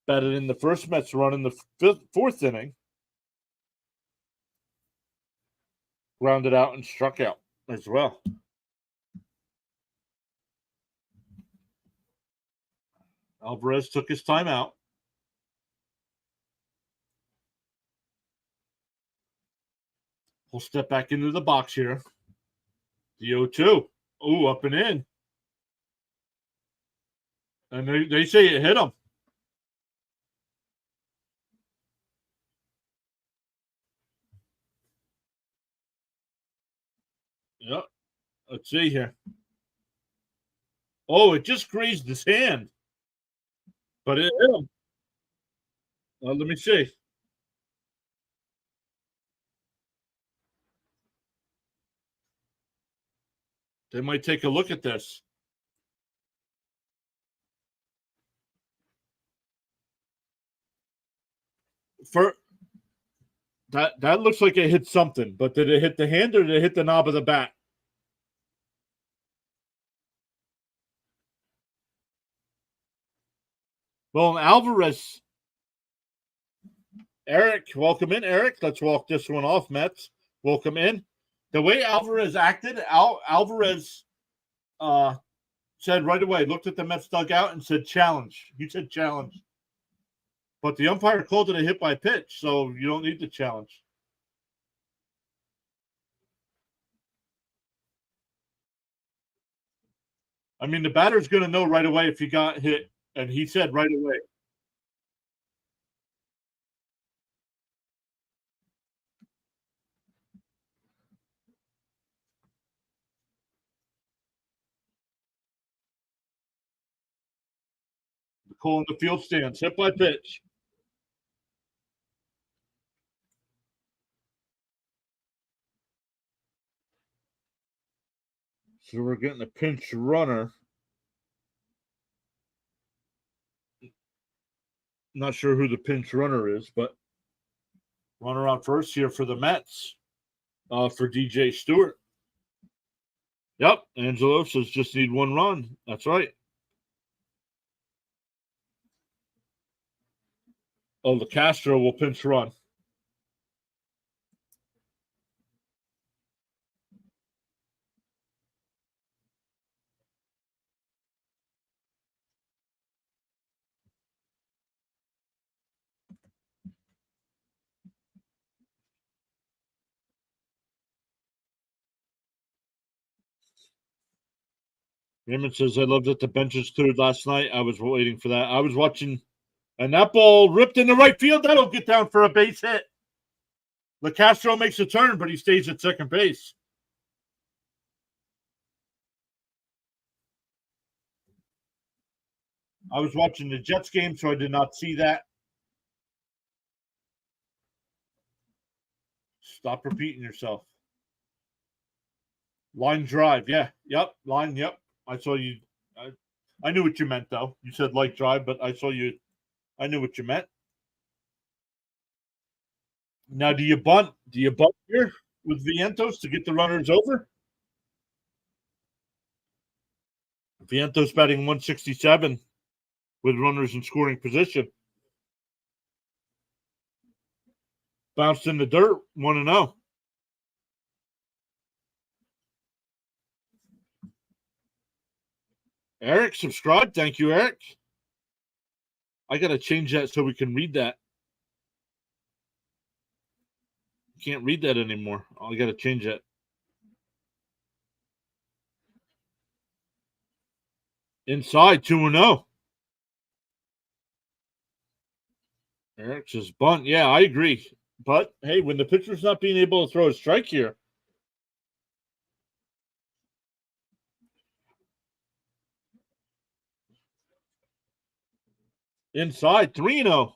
Batted in the first Mets run in the fourth inning. Grounded out and struck out as well. Alvarez took his time out. He'll step back into the box here. The 0-2. Oh, up and in. And they say it hit him. Yep. Let's see here. Oh, it just grazed his hand. But it hit him. Let me see. They might take a look at this. That looks like it hit something, but did it hit the hand or did it hit the knob of the bat? Well, Alvarez, Eric, welcome in, Eric. Let's walk this one off, Mets. Welcome in. The way Alvarez acted, Alvarez said right away, looked at the Mets dugout and said challenge. He said challenge. But the umpire called it a hit by pitch, so you don't need the challenge. I mean, the batter's going to know right away if he got hit, and he said right away. Calling the field stance, hit by pitch. So we're getting a pinch runner. Not sure who the pinch runner is, but runner on first here for the Mets, for DJ Stewart. Yep, Angelo says just need one run. That's right. Oh, the Castro will pinch run. Raymond says, I loved that the benches cleared last night. I was waiting for that. I was watching, and that ball ripped into right field. That'll get down for a base hit. LeCastro makes a turn, but he stays at second base. I was watching the Jets game, so I did not see that. Stop repeating yourself. Line drive, yeah. Yep, line, yep. I saw you. I knew what you meant, though. You said light drive, but I saw you. I knew what you meant. Now, do you bunt? Do you bunt here? with Vientos to get the runners over. Vientos batting 167 with runners in scoring position. Bounced in the dirt, 1-0. Eric, subscribe. Thank you, Eric. I got to change that so we can read that. Can't read that anymore. I got to change that. Inside, 2-0. Eric says bunt. Yeah, I agree. But, hey, when the pitcher's not being able to throw a strike here. Inside, 3-0.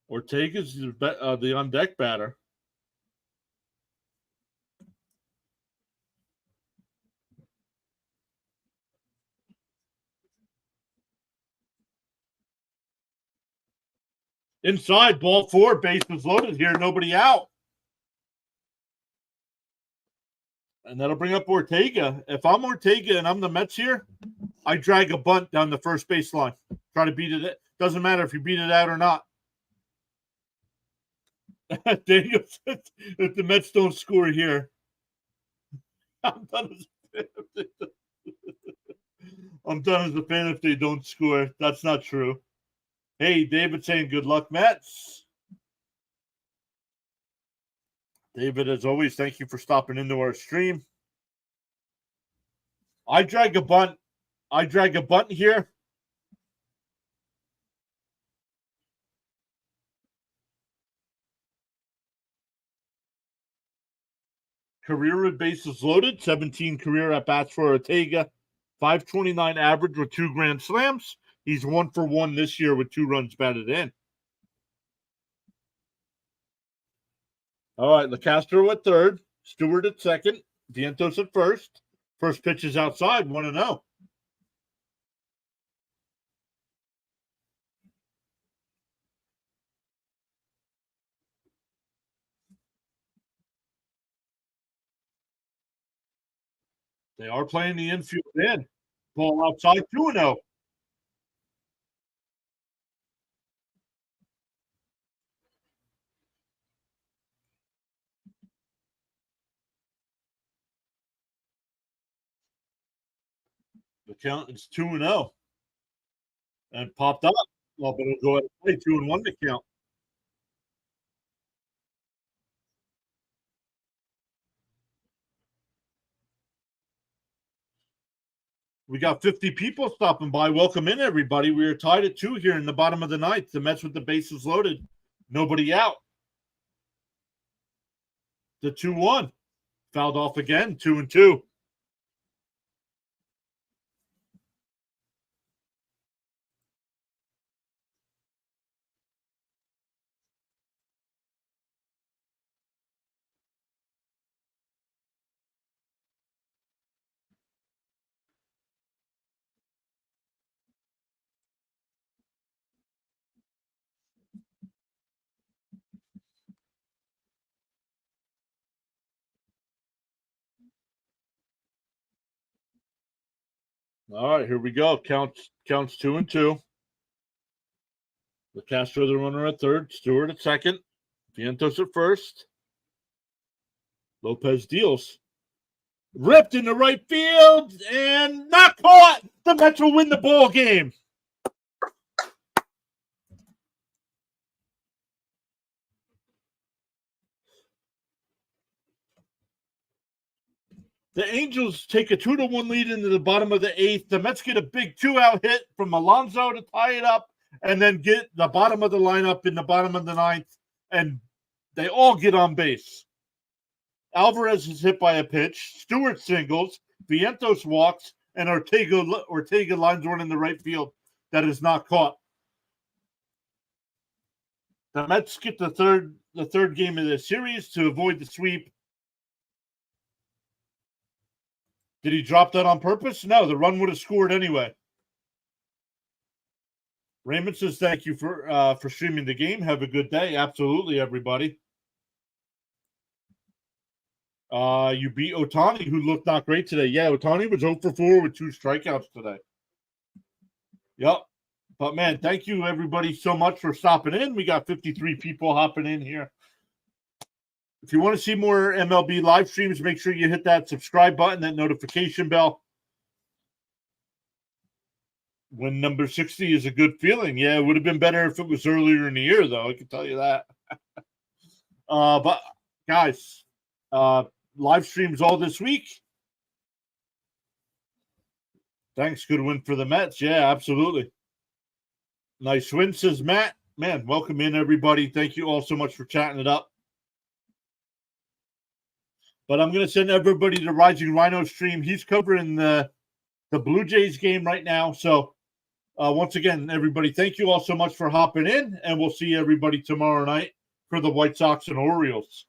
Ortega's the on-deck batter. Inside, ball 4, bases loaded here, nobody out. And that'll bring up Ortega. If I'm Ortega and I'm the Mets here, I drag a bunt down the first baseline. Try to beat it. Doesn't matter if you beat it out or not. Daniel says if the Mets don't score here, I'm done as a fan if they don't score. That's not true. Hey, David saying good luck, Mets. David, as always, thank you for stopping into our stream. I drag a bunt here. Career with bases loaded, 17 career at-bats for Ortega, 529 average with 2 grand slams. He's 1 for 1 this year with 2 runs batted in. All right, LeCastro at third, Stewart at second, Vientos at first. First pitch is outside, 1-0. They are playing the infield in. Ball outside, 2-0. The count is 2-0. And popped up. Well, but it'll go ahead and play 2-1 to count. We got 50 people stopping by. Welcome in, everybody. We are tied at 2 here in the bottom of the ninth. The Mets with the bases loaded. Nobody out. The 2-1. Fouled off again, 2-2. All right, here we go. Counts 2-2. LeCastro, the runner at third. Stewart at second. Vientos at first. Lopez deals. Ripped in the right field and not caught. The Mets will win the ball game. The Angels take a 2-1 lead into the bottom of the 8th. The Mets get a big 2-out hit from Alonso to tie it up and then get the bottom of the lineup in the bottom of the 9th, and they all get on base. Alvarez is hit by a pitch. Stewart singles. Vientos walks, and Ortega lines one in the right field that is not caught. The Mets get the third game of the series to avoid the sweep. Did he drop that on purpose? No, the run would have scored anyway. Raymond says thank you for streaming the game. Have a good day. Absolutely, everybody. You beat Otani, who looked not great today. Yeah, Otani was 0 for 4 with 2 strikeouts today. Yep. But, man, thank you, everybody, so much for stopping in. We got 53 people hopping in here. If you want to see more MLB live streams, make sure you hit that subscribe button, that notification bell. Win number 60 is a good feeling. Yeah, it would have been better if it was earlier in the year, though. I can tell you that. But, guys, live streams all this week. Thanks. Good win for the Mets. Yeah, absolutely. Nice win, says Matt. Man, welcome in, everybody. Thank you all so much for chatting it up. But I'm going to send everybody to Rising Rhino stream. He's covering the Blue Jays game right now. So, once again, everybody, thank you all so much for hopping in, and we'll see everybody tomorrow night for the White Sox and Orioles.